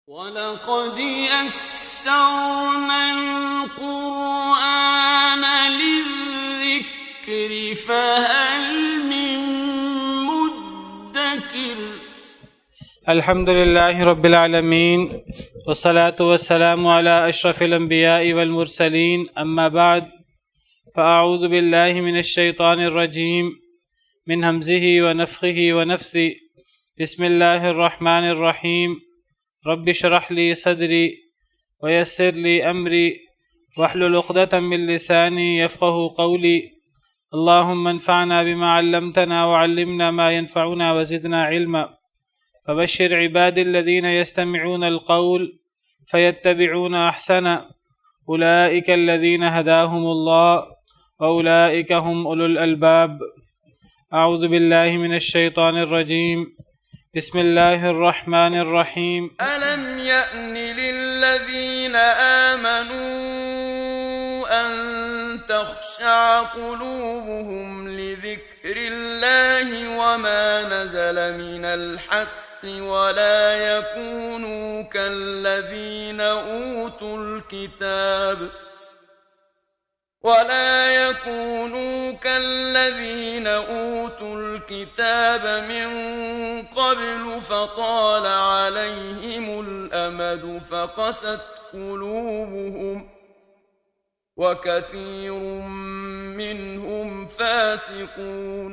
وَلَقَدْ يَسَّرْنَا الْقُرْآنَ لِلذِّكْرِ فَهَلْ مِن مُّدَّكِرٍ۔ الحمد لله رب العالمين والصلاة والسلام على أشرف الأنبياء والمرسلين، أما بعد، فأعوذ بالله من الشيطان الرجيم من همزه ونفخه ونفثه. بسم الله الرحمن الرحيم. رب اشرح لي صدري ويسر لي أمري واحلل عقدة من لساني يفقه قولي. اللهم انفعنا بما علمتنا وعلمنا ما ينفعنا وزدنا علما. فبشر عبادي الذين يستمعون القول فيتبعون أحسنه، أولئك الذين هداهم الله وأولئك هم أولو الألباب. أعوذ بالله من الشيطان الرجيم. بسم الله الرحمن الرحيم. ألم يأن للذين آمنوا أن تخشع قلوبهم لذكر الله وما نزل من الحق ولا يكونوا كالذين أوتوا الكتاب من قبل فطال عليهم الأمد فقست قلوبهم وكثير منهم فاسقون.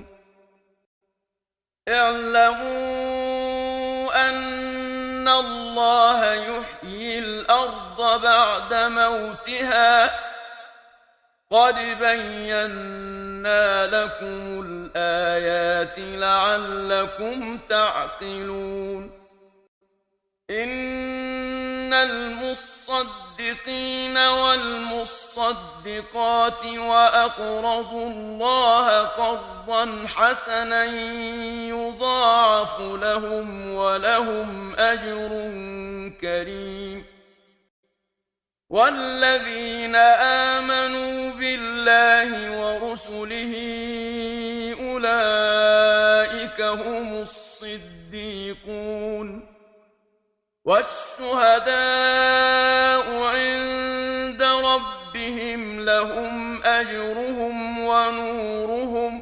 اعلموا أن الله يحيي الأرض بعد موتها، قد بينا لكم الآيات لعلكم تعقلون. إن المصدقين والمصدقات وأقرضوا الله قرضا حسنا يضاعف لهم ولهم أجر كريم. والذين آمنوا بالله ورسله أولئك هم الصديقون والشهداء عند ربهم لهم أجرهم ونورهم.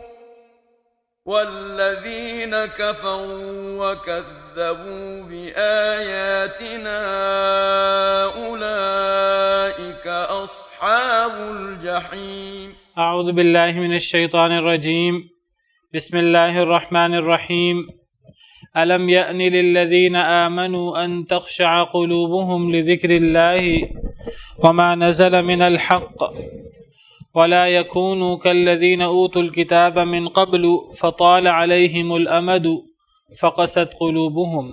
والذين كفروا وكذبوا بآياتنا أولئك أصحاب الجحيم. أعوذ بالله من الشيطان الرجيم. بسم الله الرحمن الرحيم. ألم يأن للذين آمنوا أن تخشع قلوبهم لذكر الله وما نزل من الحق ولا يكونوا كالذين أوتوا الكتاب من قبل فطال عليهم الأمد فقست قلوبهم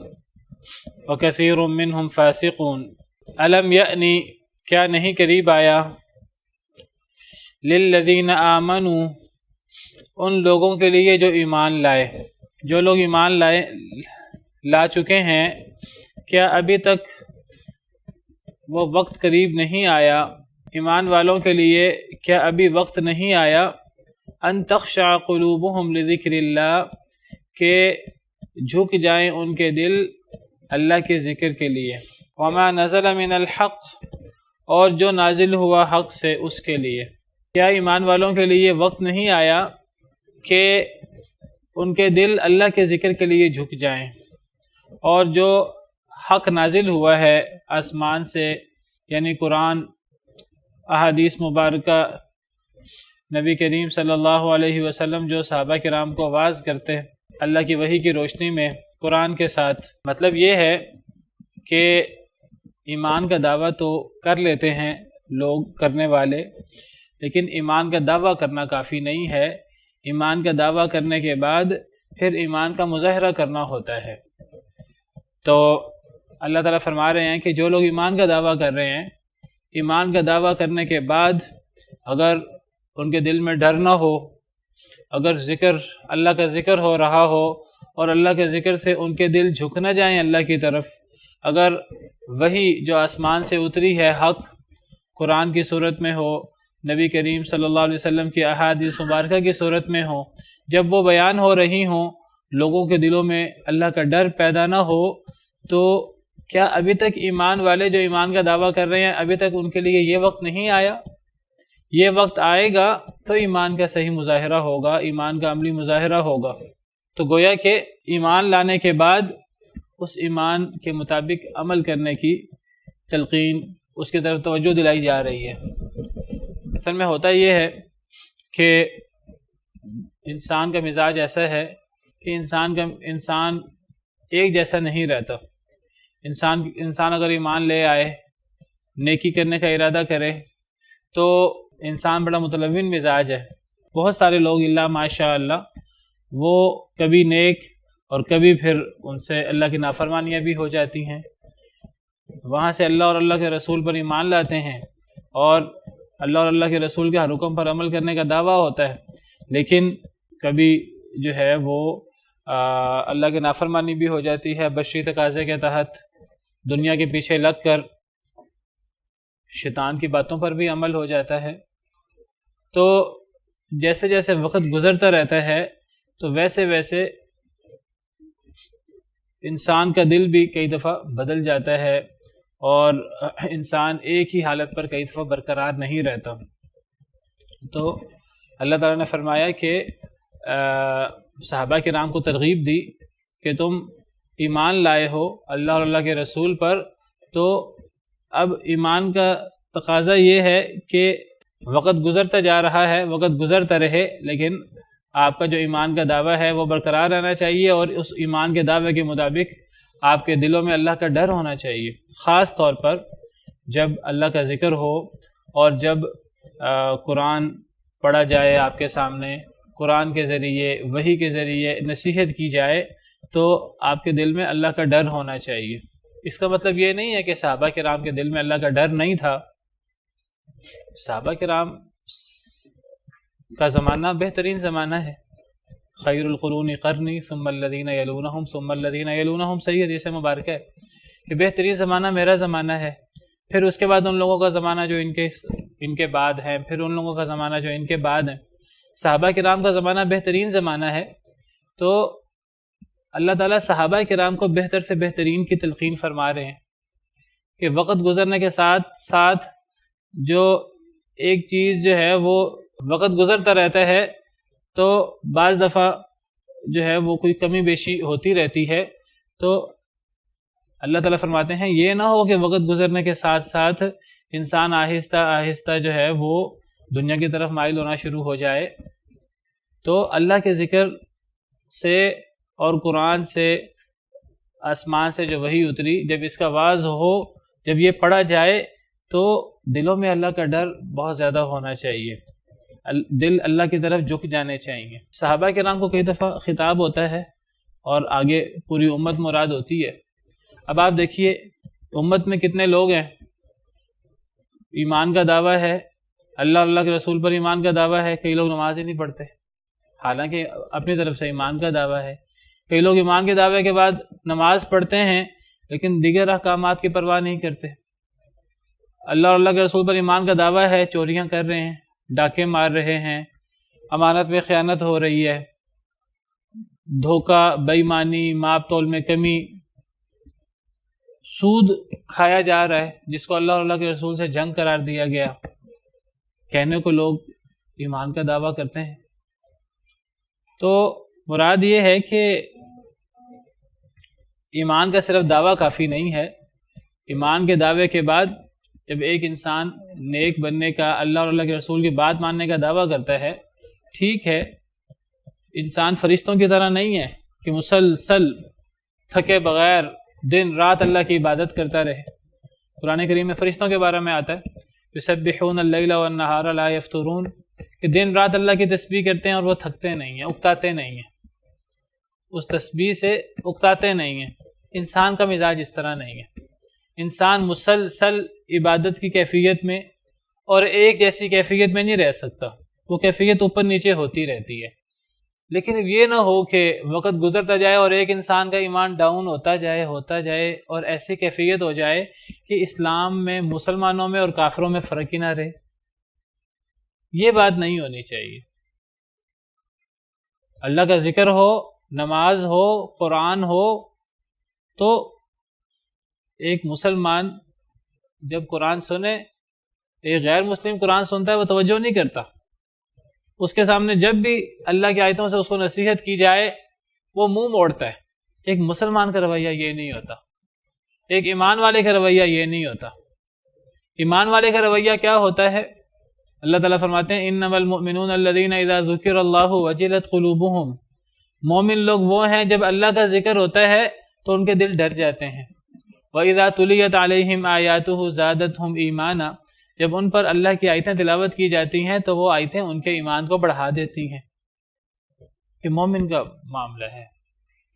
وكثير منهم فاسقون. ألم يأني، کیا نہیں قریب آیا، للذین آمنوا، ان لوگوں کے لیے جو ایمان لائے، جو لوگ ایمان لا چکے ہیں، کیا ابھی تک وہ وقت قریب نہیں آیا، ایمان والوں کے لیے کیا ابھی وقت نہیں آیا، ان تخشع قلوبہم لذکر اللہ، کہ جھک جائیں ان کے دل اللہ کے ذکر کے لیے، وما نزل من الحق، اور جو نازل ہوا حق سے اس کے لیے۔ کیا ایمان والوں کے لیے وقت نہیں آیا کہ ان کے دل اللہ کے ذکر کے لیے جھک جائیں، اور جو حق نازل ہوا ہے آسمان سے، یعنی قرآن، احادیث مبارکہ، نبی کریم صلی اللہ علیہ وسلم جو صحابہ کرام کو واعظ کرتے اللہ کی وحی کی روشنی میں قرآن کے ساتھ، مطلب یہ ہے کہ ایمان کا دعویٰ تو کر لیتے ہیں لوگ کرنے والے، لیکن ایمان کا دعویٰ کرنا کافی نہیں ہے۔ ایمان کا دعویٰ کرنے کے بعد پھر ایمان کا مظاہرہ کرنا ہوتا ہے۔ تو اللہ تعالیٰ فرما رہے ہیں کہ جو لوگ ایمان کا دعویٰ کر رہے ہیں، ایمان کا دعویٰ کرنے کے بعد اگر ان کے دل میں ڈر نہ ہو، اگر اللہ کا ذکر ہو رہا ہو اور اللہ کے ذکر سے ان کے دل جھک نہ جائیں اللہ کی طرف، اگر وہی جو آسمان سے اتری ہے حق قرآن کی صورت میں ہو، نبی کریم صلی اللہ علیہ وسلم کی احادیث مبارکہ کی صورت میں ہو، جب وہ بیان ہو رہی ہوں، لوگوں کے دلوں میں اللہ کا ڈر پیدا نہ ہو، تو کیا ابھی تک ایمان والے جو ایمان کا دعویٰ کر رہے ہیں ابھی تک ان کے لیے یہ وقت نہیں آیا؟ یہ وقت آئے گا تو ایمان کا صحیح مظاہرہ ہوگا، ایمان کا عملی مظاہرہ ہوگا۔ تو گویا کہ ایمان لانے کے بعد اس ایمان کے مطابق عمل کرنے کی تلقین، اس کی طرف توجہ دلائی جا رہی ہے۔ اصل میں ہوتا یہ ہے کہ انسان کا مزاج ایسا ہے کہ انسان ایک جیسا نہیں رہتا۔ انسان اگر ایمان لے آئے، نیکی کرنے کا ارادہ کرے تو انسان بڑا متلون مزاج ہے۔ بہت سارے لوگ اللہ ماشاء اللہ وہ کبھی نیک اور کبھی پھر ان سے اللہ کی نافرمانیاں بھی ہو جاتی ہیں، وہاں سے اللہ اور اللہ کے رسول پر ایمان لاتے ہیں اور اللہ اور اللہ کے رسول کے ہر حکم پر عمل کرنے کا دعویٰ ہوتا ہے، لیکن کبھی جو ہے وہ اللہ کی نافرمانی بھی ہو جاتی ہے، بشری تقاضے کے تحت دنیا کے پیچھے لگ کر شیطان کی باتوں پر بھی عمل ہو جاتا ہے۔ تو جیسے جیسے وقت گزرتا رہتا ہے تو ویسے ویسے انسان کا دل بھی کئی دفعہ بدل جاتا ہے اور انسان ایک ہی حالت پر کئی دفعہ برقرار نہیں رہتا۔ تو اللہ تعالیٰ نے فرمایا کہ صحابہ کرام کو ترغیب دی کہ تم ایمان لائے ہو اللہ اور اللہ کے رسول پر، تو اب ایمان کا تقاضا یہ ہے کہ وقت گزرتا جا رہا ہے، وقت گزرتا رہے، لیکن آپ کا جو ایمان کا دعویٰ ہے وہ برقرار رہنا چاہیے اور اس ایمان کے دعوے کے مطابق آپ کے دلوں میں اللہ کا ڈر ہونا چاہیے، خاص طور پر جب اللہ کا ذکر ہو اور جب قرآن پڑھا جائے آپ کے سامنے، قرآن کے ذریعے وحی کے ذریعے نصیحت کی جائے تو آپ کے دل میں اللہ کا ڈر ہونا چاہیے۔ اس کا مطلب یہ نہیں ہے کہ صحابہ کرام کے دل میں اللہ کا ڈر نہیں تھا۔ صحابہ کرام کا زمانہ بہترین زمانہ ہے، خیر القرون قرنی ثم الذین یلونہم ثم الذین یلونہم، صحیح حدیث مبارکہ ہے کہ بہترین زمانہ میرا زمانہ ہے، پھر اس کے بعد ان لوگوں کا زمانہ جو ان کے بعد ہے، پھر ان لوگوں کا زمانہ جو ان کے بعد ہیں۔ صحابہ کرام کا زمانہ بہترین زمانہ ہے، تو اللہ تعالیٰ صحابہ کرام کو بہتر سے بہترین کی تلقین فرما رہے ہیں کہ وقت گزرنے کے ساتھ ساتھ جو ایک چیز جو ہے وہ وقت گزرتا رہتا ہے تو بعض دفعہ جو ہے وہ کوئی کمی بیشی ہوتی رہتی ہے، تو اللہ تعالیٰ فرماتے ہیں یہ نہ ہو کہ وقت گزرنے کے ساتھ ساتھ انسان آہستہ آہستہ جو ہے وہ دنیا کی طرف مائل ہونا شروع ہو جائے۔ تو اللہ کے ذکر سے اور قرآن سے، آسمان سے جو وحی اتری، جب اس کا واعظ ہو، جب یہ پڑھا جائے تو دلوں میں اللہ کا ڈر بہت زیادہ ہونا چاہیے، دل اللہ کی طرف جھک جانے چاہیے۔ صحابہ کرام کو کئی دفعہ خطاب ہوتا ہے اور آگے پوری امت مراد ہوتی ہے۔ اب آپ دیکھیے امت میں کتنے لوگ ہیں، ایمان کا دعویٰ ہے، اللہ اللہ کے رسول پر ایمان کا دعویٰ ہے، کئی لوگ نماز ہی نہیں پڑھتے، حالانکہ اپنی طرف سے ایمان کا دعویٰ ہے۔ کئی لوگ ایمان کے دعوے کے بعد نماز پڑھتے ہیں لیکن دیگر احکامات کی پرواہ نہیں کرتے۔ اللہ اور اللہ کے رسول پر ایمان کا دعویٰ ہے، چوریاں کر رہے ہیں، ڈاکے مار رہے ہیں، امانت میں خیانت ہو رہی ہے، دھوکہ، بے ایمانی، ماپ تول میں کمی، سود کھایا جا رہا ہے جس کو اللہ اور اللہ کے رسول سے جنگ قرار دیا گیا، کہنے کو لوگ ایمان کا دعویٰ کرتے ہیں۔ تو مراد یہ ہے کہ ایمان کا صرف دعویٰ کافی نہیں ہے، ایمان کے دعوے کے بعد جب ایک انسان نیک بننے کا، اللہ اور اللہ کے رسول کی بات ماننے کا دعویٰ کرتا ہے، ٹھیک ہے انسان فرشتوں کی طرح نہیں ہے کہ مسلسل تھکے بغیر دن رات اللہ کی عبادت کرتا رہے۔ قرآن کریم میں فرشتوں کے بارے میں آتا ہے یسبحون اللیل والنہار لا یفترون، کہ دن رات اللہ کی تسبیح کرتے ہیں اور وہ تھکتے نہیں ہیں، اکتاتے نہیں ہیں، اس تسبیح سے اکتاتے نہیں ہیں۔ انسان کا مزاج اس طرح نہیں ہے، انسان مسلسل عبادت کی کیفیت میں اور ایک جیسی کیفیت میں نہیں رہ سکتا، وہ کیفیت اوپر نیچے ہوتی رہتی ہے۔ لیکن یہ نہ ہو کہ وقت گزرتا جائے اور ایک انسان کا ایمان ڈاؤن ہوتا جائے اور ایسی کیفیت ہو جائے کہ اسلام میں مسلمانوں میں اور کافروں میں فرق ہی نہ رہے۔ یہ بات نہیں ہونی چاہیے۔ اللہ کا ذکر ہو، نماز ہو، قرآن ہو تو ایک مسلمان جب قرآن سنے، ایک غیر مسلم قرآن سنتا ہے وہ توجہ نہیں کرتا، اس کے سامنے جب بھی اللہ کی آیتوں سے اس کو نصیحت کی جائے وہ منہ موڑتا ہے۔ ایک مسلمان کا رویہ یہ نہیں ہوتا، ایک ایمان والے کا رویہ یہ نہیں ہوتا۔ ایمان والے کا رویہ کیا ہوتا ہے؟ اللہ تعالیٰ فرماتے ہیں انما المؤمنون الذین اذا ذکر اللہ وجلت قلوبہم، مومن لوگ وہ ہیں جب اللہ کا ذکر ہوتا ہے تو ان کے دل ڈر جاتے ہیں۔ وَإِذَا تُلِيَتْ عَلَيْهِمْ آيَاتُهُ زَادَتْهُمْ ایمانا، جب ان پر اللہ کی آیتیں تلاوت کی جاتی ہیں تو وہ آیتیں ان کے ایمان کو بڑھا دیتی ہیں۔ یہ مومن کا معاملہ ہے۔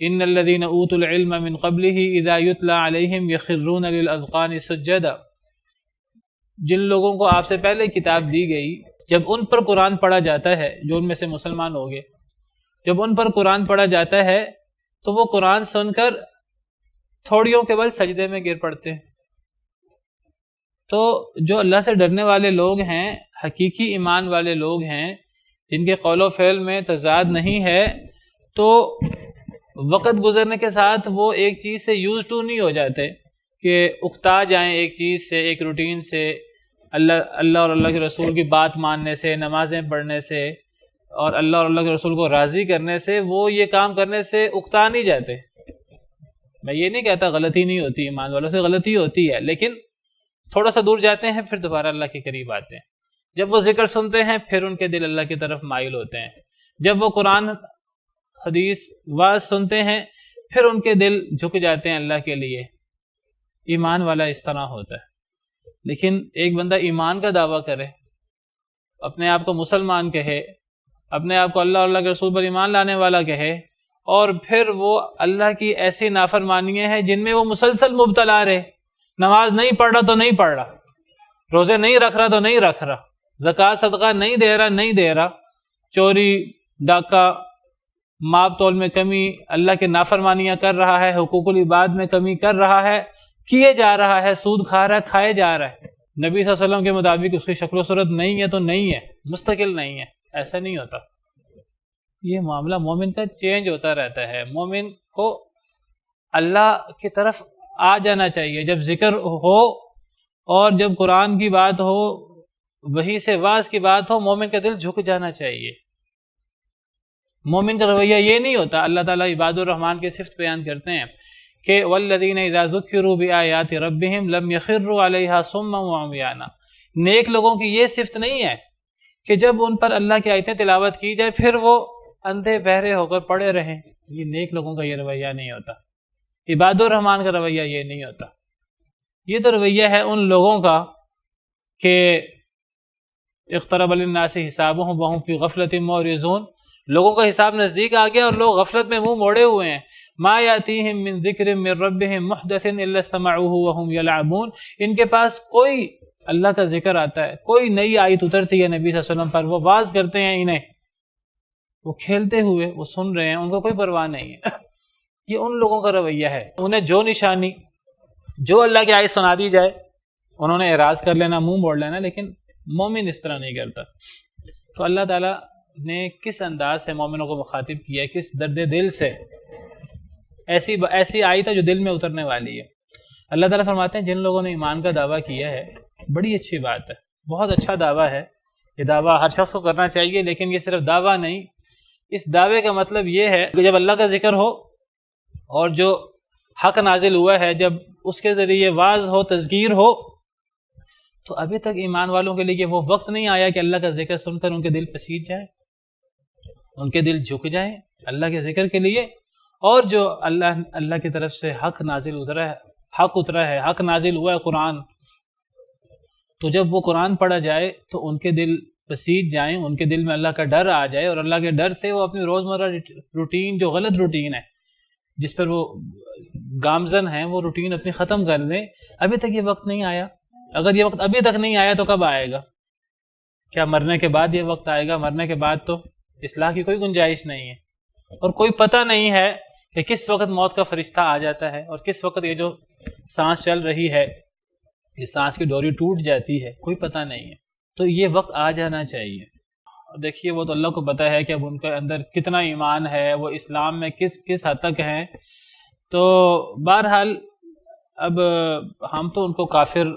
ان الذين اوتوا العلم من قبله اذا يتلى عليهم يخرون للاذقان سجدا، جن لوگوں کو آپ سے پہلے کتاب دی گئی، جب ان پر قرآن پڑھا جاتا ہے، جو ان میں سے مسلمان ہو گئے، جب ان پر قرآن پڑھا جاتا ہے تو وہ قرآن سن کر تھوڑیوں کے بل سجدے میں گر پڑتے ہیں۔ تو جو اللہ سے ڈرنے والے لوگ ہیں، حقیقی ایمان والے لوگ ہیں، جن کے قول و فعل میں تضاد نہیں ہے، تو وقت گزرنے کے ساتھ وہ ایک چیز سے یوز ٹو نہیں ہو جاتے کہ اکتا جائیں ایک چیز سے، ایک روٹین سے، اللہ اور اللہ کے رسول کی بات ماننے سے، نمازیں پڑھنے سے اور اللہ اور اللہ کے رسول کو راضی کرنے سے، وہ یہ کام کرنے سے اکتا نہیں جاتے۔ میں یہ نہیں کہتا غلطی نہیں ہوتی، ایمان والوں سے غلطی ہوتی ہے، لیکن تھوڑا سا دور جاتے ہیں پھر دوبارہ اللہ کے قریب آتے ہیں۔ جب وہ ذکر سنتے ہیں پھر ان کے دل اللہ کی طرف مائل ہوتے ہیں۔ جب وہ قرآن حدیث واعظ سنتے ہیں پھر ان کے دل جھک جاتے ہیں اللہ کے لیے۔ ایمان والا اس طرح ہوتا ہے۔ لیکن ایک بندہ ایمان کا دعویٰ کرے، اپنے آپ کو مسلمان کہے، اپنے آپ کو اللہ اور اللہ کے رسول پر ایمان لانے والا کہے، اور پھر وہ اللہ کی ایسی نافرمانیاں ہیں جن میں وہ مسلسل مبتلا رہے، نماز نہیں پڑھ رہا تو نہیں پڑھ رہا، روزے نہیں رکھ رہا تو نہیں رکھ رہا، زکوٰۃ صدقہ نہیں دے رہا، چوری ڈاکہ ماب تول میں کمی، اللہ کے نافرمانیاں کر رہا ہے، حقوق العباد میں کمی کر رہا ہے، کیے جا رہا ہے، سود کھا رہا ہے، کھائے جا رہا ہے، نبی صلی اللہ علیہ وسلم کے مطابق اس کی شکل و صورت نہیں ہے تو نہیں ہے، مستقل نہیں ہے، ایسا نہیں ہوتا۔ یہ معاملہ مومن کا چینج ہوتا رہتا ہے۔ مومن کو اللہ کی طرف آ جانا چاہیے، جب ذکر ہو اور جب قرآن کی بات ہو، وحی سے واعظ کی بات ہو، مومن کا دل جھک جانا چاہیے۔ مومن کا رویہ یہ نہیں ہوتا۔ اللہ تعالیٰ عباد الرحمن کی صفت بیان کرتے ہیں کہ والذین اذا ذکروا بآیات ربہم لم یخروا علیہا صما وعمیانا، نیک لوگوں کی یہ صفت نہیں ہے کہ جب ان پر اللہ کی آیتیں تلاوت کی جائے پھر وہ اندھے بہرے ہو کر پڑے رہیں۔ یہ نیک لوگوں کا یہ رویہ نہیں ہوتا، عباد الرحمن کا رویہ یہ نہیں ہوتا۔ یہ تو رویہ ہے ان لوگوں کا کہ اقترب للناس حسابهم وهم فی غفلۃ معرضون، لوگوں کا حساب نزدیک آ گیا اور لوگ غفلت میں منہ موڑے ہوئے ہیں۔ ما یاتیہم من ذکر من ربہم محدث الا استمعوه وهم یلعبون، ان کے پاس کوئی اللہ کا ذکر آتا ہے، کوئی نئی آیت اترتی ہے نبی صلی اللہ علیہ وسلم پر، وہ واعظ کرتے ہیں انہیں، وہ کھیلتے ہوئے وہ سن رہے ہیں، ان کو کوئی پرواہ نہیں ہے۔ یہ ان لوگوں کا رویہ ہے، انہیں جو نشانی، جو اللہ کی آیت سنا دی جائے انہوں نے اعراض کر لینا، منہ موڑ لینا، لیکن مومن اس طرح نہیں کرتا۔ تو اللہ تعالیٰ نے کس انداز سے مومنوں کو مخاطب کیا ہے، کس درد دل سے، ایسی آیت ہے جو دل میں اترنے والی ہے۔ اللہ تعالیٰ فرماتے ہیں جن لوگوں نے ایمان کا دعویٰ کیا ہے، بڑی اچھی بات ہے، بہت اچھا دعویٰ ہے، یہ دعویٰ ہر شخص کو کرنا چاہیے، لیکن یہ صرف دعویٰ نہیں، اس دعوے کا مطلب یہ ہے کہ جب اللہ کا ذکر ہو اور جو حق نازل ہوا ہے، جب اس کے ذریعے واعظ ہو، تذکیر ہو، تو ابھی تک ایمان والوں کے لیے وہ وقت نہیں آیا کہ اللہ کا ذکر سن کر ان کے دل پسیج جائیں، ان کے دل جھک جائیں اللہ کے ذکر کے لیے۔ اور جو اللہ کی طرف سے حق نازل اترا ہے، حق نازل ہوا ہے قرآن، تو جب وہ قرآن پڑھا جائے تو ان کے دل پسیج جائیں، ان کے دل میں اللہ کا ڈر آ جائے، اور اللہ کے ڈر سے وہ اپنی روزمرہ روٹین، جو غلط روٹین ہے جس پر وہ گامزن ہیں، وہ روٹین اپنی ختم کر دیں۔ ابھی تک یہ وقت نہیں آیا۔ اگر یہ وقت ابھی تک نہیں آیا تو کب آئے گا؟ کیا مرنے کے بعد یہ وقت آئے گا؟ مرنے کے بعد تو اصلاح کی کوئی گنجائش نہیں ہے، اور کوئی پتہ نہیں ہے کہ کس وقت موت کا فرشتہ آ جاتا ہے اور کس وقت یہ جو سانس چل رہی ہے، یہ سانس کی ڈوری ٹوٹ جاتی ہے، کوئی پتہ نہیں ہے۔ تو یہ وقت آ جانا چاہیے۔ دیکھیے وہ تو اللہ کو پتہ ہے کہ اب ان کے اندر کتنا ایمان ہے، وہ اسلام میں کس حد تک ہیں۔ تو بہرحال اب ہم تو ان کو کافر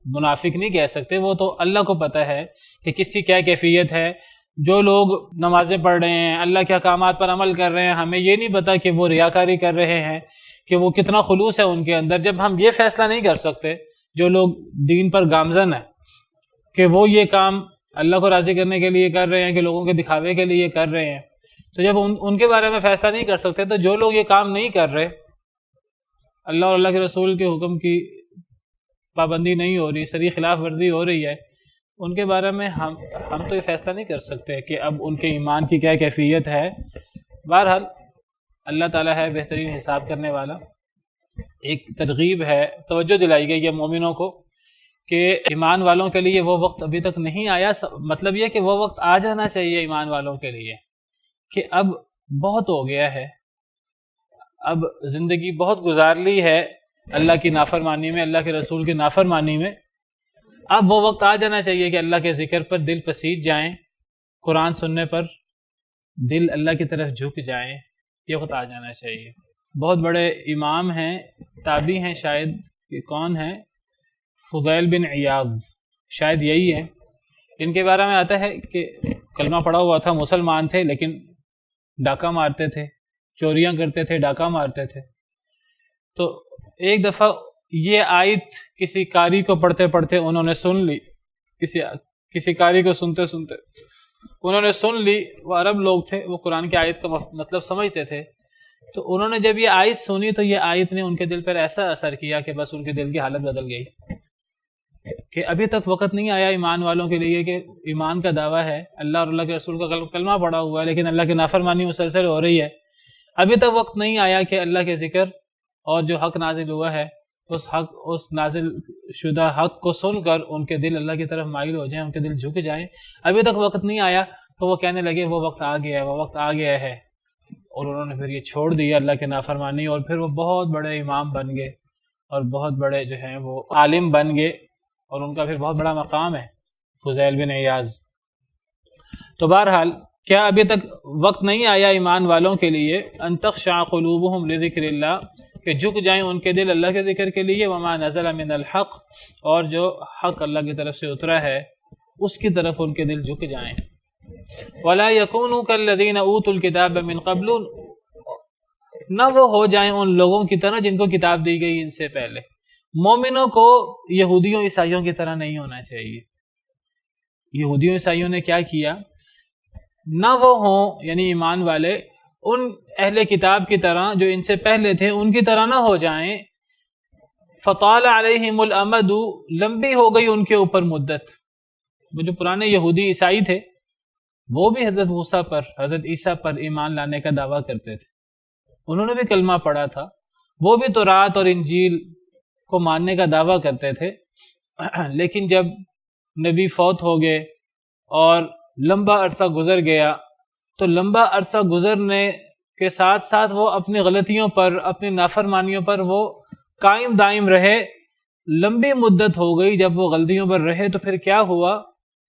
منافق نہیں کہہ سکتے، وہ تو اللہ کو پتہ ہے کہ کس کی کیا کیفیت ہے. جو لوگ نمازیں پڑھ رہے ہیں، اللہ کے احکامات پر عمل کر رہے ہیں، ہمیں یہ نہیں پتہ کہ وہ ریاکاری کر رہے ہیں، کہ وہ کتنا خلوص ہے ان کے اندر. جب ہم یہ فیصلہ نہیں کر سکتے، جو لوگ دین پر گامزن ہیں کہ وہ یہ کام اللہ کو راضی کرنے کے لیے کر رہے ہیں کہ لوگوں کے دکھاوے کے لیے کر رہے ہیں، تو جب ان کے بارے میں فیصلہ نہیں کر سکتے، تو جو لوگ یہ کام نہیں کر رہے، اللہ اور اللہ کے رسول کے حکم کی پابندی نہیں ہو رہی، صریح خلاف ورزی ہو رہی ہے، ان کے بارے میں ہم تو یہ فیصلہ نہیں کر سکتے کہ اب ان کے ایمان کی کیا کیفیت ہے. بہرحال اللہ تعالیٰ ہے بہترین حساب کرنے والا. ایک ترغیب ہے، توجہ دلائی گئی ہے مومنوں کو کہ ایمان والوں کے لیے وہ وقت ابھی تک نہیں آیا. مطلب یہ کہ وہ وقت آ جانا چاہیے ایمان والوں کے لیے کہ اب بہت ہو گیا ہے، اب زندگی بہت گزار لی ہے اللہ کی نافرمانی میں، اللہ کے رسول کی نافرمانی میں. اب وہ وقت آ جانا چاہیے کہ اللہ کے ذکر پر دل پسیج جائیں، قرآن سننے پر دل اللہ کی طرف جھک جائیں. یہ وقت آ جانا چاہیے. بہت بڑے امام ہیں، تابعی ہیں شاید، کہ کون ہیں؟ فضیل بن عیاض شاید یہی ہے. ان کے بارے میں آتا ہے کہ کلمہ پڑھا ہوا تھا، مسلمان تھے، لیکن ڈاکہ مارتے تھے، چوریاں کرتے تھے، ڈاکہ مارتے تھے. تو ایک دفعہ یہ آیت کسی قاری کو پڑھتے پڑھتے انہوں نے سن لی، کسی قاری کو سنتے سنتے انہوں نے سن لی. وہ عرب لوگ تھے، وہ قرآن کی آیت کا مطلب سمجھتے تھے. تو انہوں نے جب یہ آیت سنی تو یہ آیت نے ان کے دل پر ایسا اثر کیا کہ بس ان کے دل کی حالت بدل گئی کہ ابھی تک وقت نہیں آیا ایمان والوں کے لیے کہ ایمان کا دعویٰ ہے، اللہ اور اللہ کے رسول کا کلمہ پڑھا ہوا ہے، لیکن اللہ کی نافرمانی مسلسل ہو رہی ہے. ابھی تک وقت نہیں آیا کہ اللہ کے ذکر اور جو حق نازل ہوا ہے اس نازل شدہ حق کو سن کر ان کے دل اللہ کی طرف مائل ہو جائیں، ان کے دل جھک جائیں. ابھی تک وقت نہیں آیا. تو وہ کہنے لگے وہ وقت آ گیا ہے، وہ وقت آ گیا ہے. اور انہوں نے پھر یہ چھوڑ دیا اللہ کے نافرمانی، اور پھر وہ بہت بڑے امام بن گئے اور بہت بڑے جو ہیں وہ عالم بن گئے، اور ان کا پھر بہت بڑا مقام ہے فضیل بن عیاض. تو بہرحال کیا ابھی تک وقت نہیں آیا ایمان والوں کے لیے ان تخشع قلوبہم لذکر اللہ، کہ جھک جائیں ان کے دل اللہ کے ذکر کے لیے، وما نزل من الحق، اور جو حق اللہ کی طرف سے اترا ہے اس کی طرف ان کے دل جھک جائیں. ولا يكونوا كالذين اوتوا الكتاب من قبل، نہ وہ ہو جائیں ان لوگوں کی طرح جن کو کتاب دی گئی ان سے پہلے. مومنوں کو یہودیوں عیسائیوں کی طرح نہیں ہونا چاہیے. یہودیوں عیسائیوں نے کیا کیا؟ نہ وہ ہوں، یعنی ایمان والے، ان اہل کتاب کی طرح جو ان سے پہلے تھے ان کی طرح نہ ہو جائیں. فطال علیہم الامد، لمبی ہو گئی ان کے اوپر مدت. وہ جو پرانے یہودی عیسائی تھے وہ بھی حضرت موسیٰ پر، حضرت عیسیٰ پر ایمان لانے کا دعویٰ کرتے تھے، انہوں نے بھی کلمہ پڑھا تھا، وہ بھی تورات اور انجیل کو ماننے کا دعویٰ کرتے تھے. لیکن جب نبی فوت ہو گئے اور لمبا عرصہ گزر گیا، تو لمبا عرصہ گزرنے کے ساتھ ساتھ وہ اپنی غلطیوں پر، اپنی نافرمانیوں پر وہ قائم دائم رہے. لمبی مدت ہو گئی جب وہ غلطیوں پر رہے، تو پھر کیا ہوا؟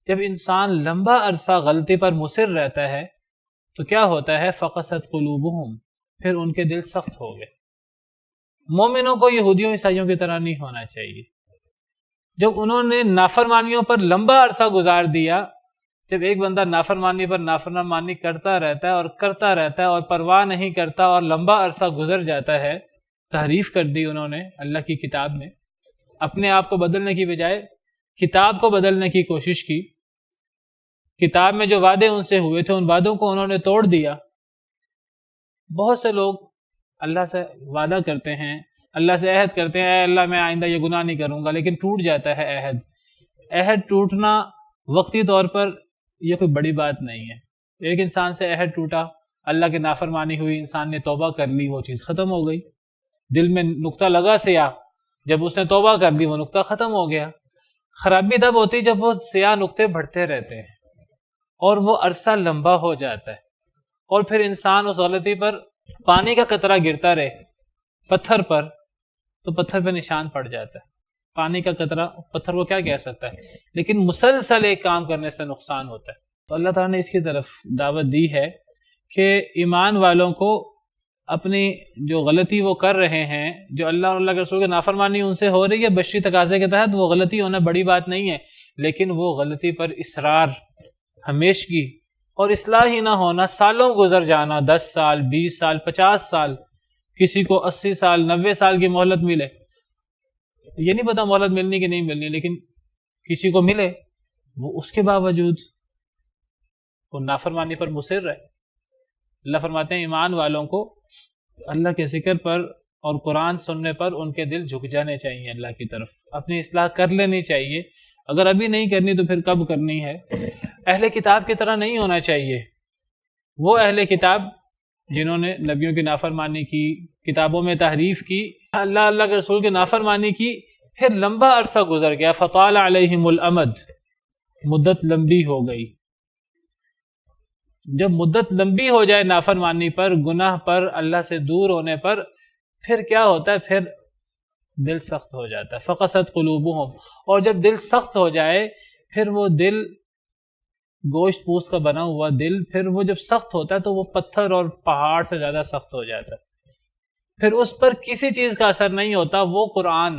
جب انسان لمبا عرصہ غلطی پر مصر رہتا ہے تو کیا ہوتا ہے؟ فقست قلوبہم، پھر ان کے دل سخت ہو گئے. مومنوں کو یہودیوں عیسائیوں کی طرح نہیں ہونا چاہیے. جب انہوں نے نافرمانیوں پر لمبا عرصہ گزار دیا، جب ایک بندہ نافرمانی پر نافرمانی کرتا رہتا ہے اور پرواہ نہیں کرتا اور لمبا عرصہ گزر جاتا ہے، تحریف کر دی انہوں نے اللہ کی کتاب میں، اپنے آپ کو بدلنے کی بجائے کتاب کو بدلنے کی کوشش کی. کتاب میں جو وعدے ان سے ہوئے تھے ان وعدوں کو انہوں نے توڑ دیا. بہت سے لوگ اللہ سے وعدہ کرتے ہیں، اللہ سے عہد کرتے ہیں، اے اللہ میں آئندہ یہ گناہ نہیں کروں گا، لیکن ٹوٹ جاتا ہے عہد ٹوٹنا وقتی طور پر یہ کوئی بڑی بات نہیں ہے. ایک انسان سے عہد ٹوٹا، اللہ کی نافرمانی ہوئی، انسان نے توبہ کر لی، وہ چیز ختم ہو گئی. دل میں نقطہ لگا سیاہ، جب اس نے توبہ کر لی وہ نقطہ ختم ہو گیا. خرابی تب ہوتی جب وہ سیاہ نقطے بڑھتے رہتے ہیں اور وہ عرصہ لمبا ہو جاتا ہے، اور پھر انسان اس غلطی پر پانی کا قطرہ گرتا رہے پتھر پر، تو پتھر پہ نشان پڑ جاتا ہے. پانی کا قطرہ پتھر کو کیا کہہ سکتا ہے، لیکن مسلسل ایک کام کرنے سے نقصان ہوتا ہے. تو اللہ تعالیٰ نے اس کی طرف دعوت دی ہے کہ ایمان والوں کو اپنی جو غلطی وہ کر رہے ہیں، جو اللہ اور اللہ کے رسول کے نافرمانی ان سے ہو رہی ہے بشری تقاضے کے تحت، وہ غلطی ہونا بڑی بات نہیں ہے، لیکن وہ غلطی پر اصرار ہمیشگی اور اصلاح ہی نہ ہونا، سالوں گزر جانا، 10 سال 20 سال 50 سال، کسی کو 80 سال 90 سال کی مہلت ملے، یہ نہیں پتا مہلت ملنی کہ نہیں ملنی، لیکن کسی کو ملے، وہ اس کے باوجود وہ نافرمانی پر مصر رہے۔ اللہ فرماتے ہیں ایمان والوں کو اللہ کے ذکر پر اور قرآن سننے پر ان کے دل جھک جانے چاہیے اللہ کی طرف، اپنی اصلاح کر لینی چاہیے، اگر ابھی نہیں کرنی تو پھر کب کرنی ہے۔ اہل کتاب کی طرح نہیں ہونا چاہیے، وہ اہل کتاب جنہوں نے نبیوں کی نافرمانی کی، کتابوں میں تحریف کی، اللہ کے رسول کی نافرمانی کی، پھر لمبا عرصہ گزر گیا، فطال علیہم الامد، مدت لمبی ہو گئی۔ جب مدت لمبی ہو جائے نافرمانی پر، گناہ پر، اللہ سے دور ہونے پر، پھر کیا ہوتا ہے؟ پھر دل سخت ہو جاتا ہے، فقست قلوبہم، اور جب دل سخت ہو جائے پھر وہ دل گوشت پوست کا بنا ہوا دل، پھر وہ جب سخت ہوتا ہے تو وہ پتھر اور پہاڑ سے زیادہ سخت ہو جاتا ہے، پھر اس پر کسی چیز کا اثر نہیں ہوتا۔ وہ قرآن،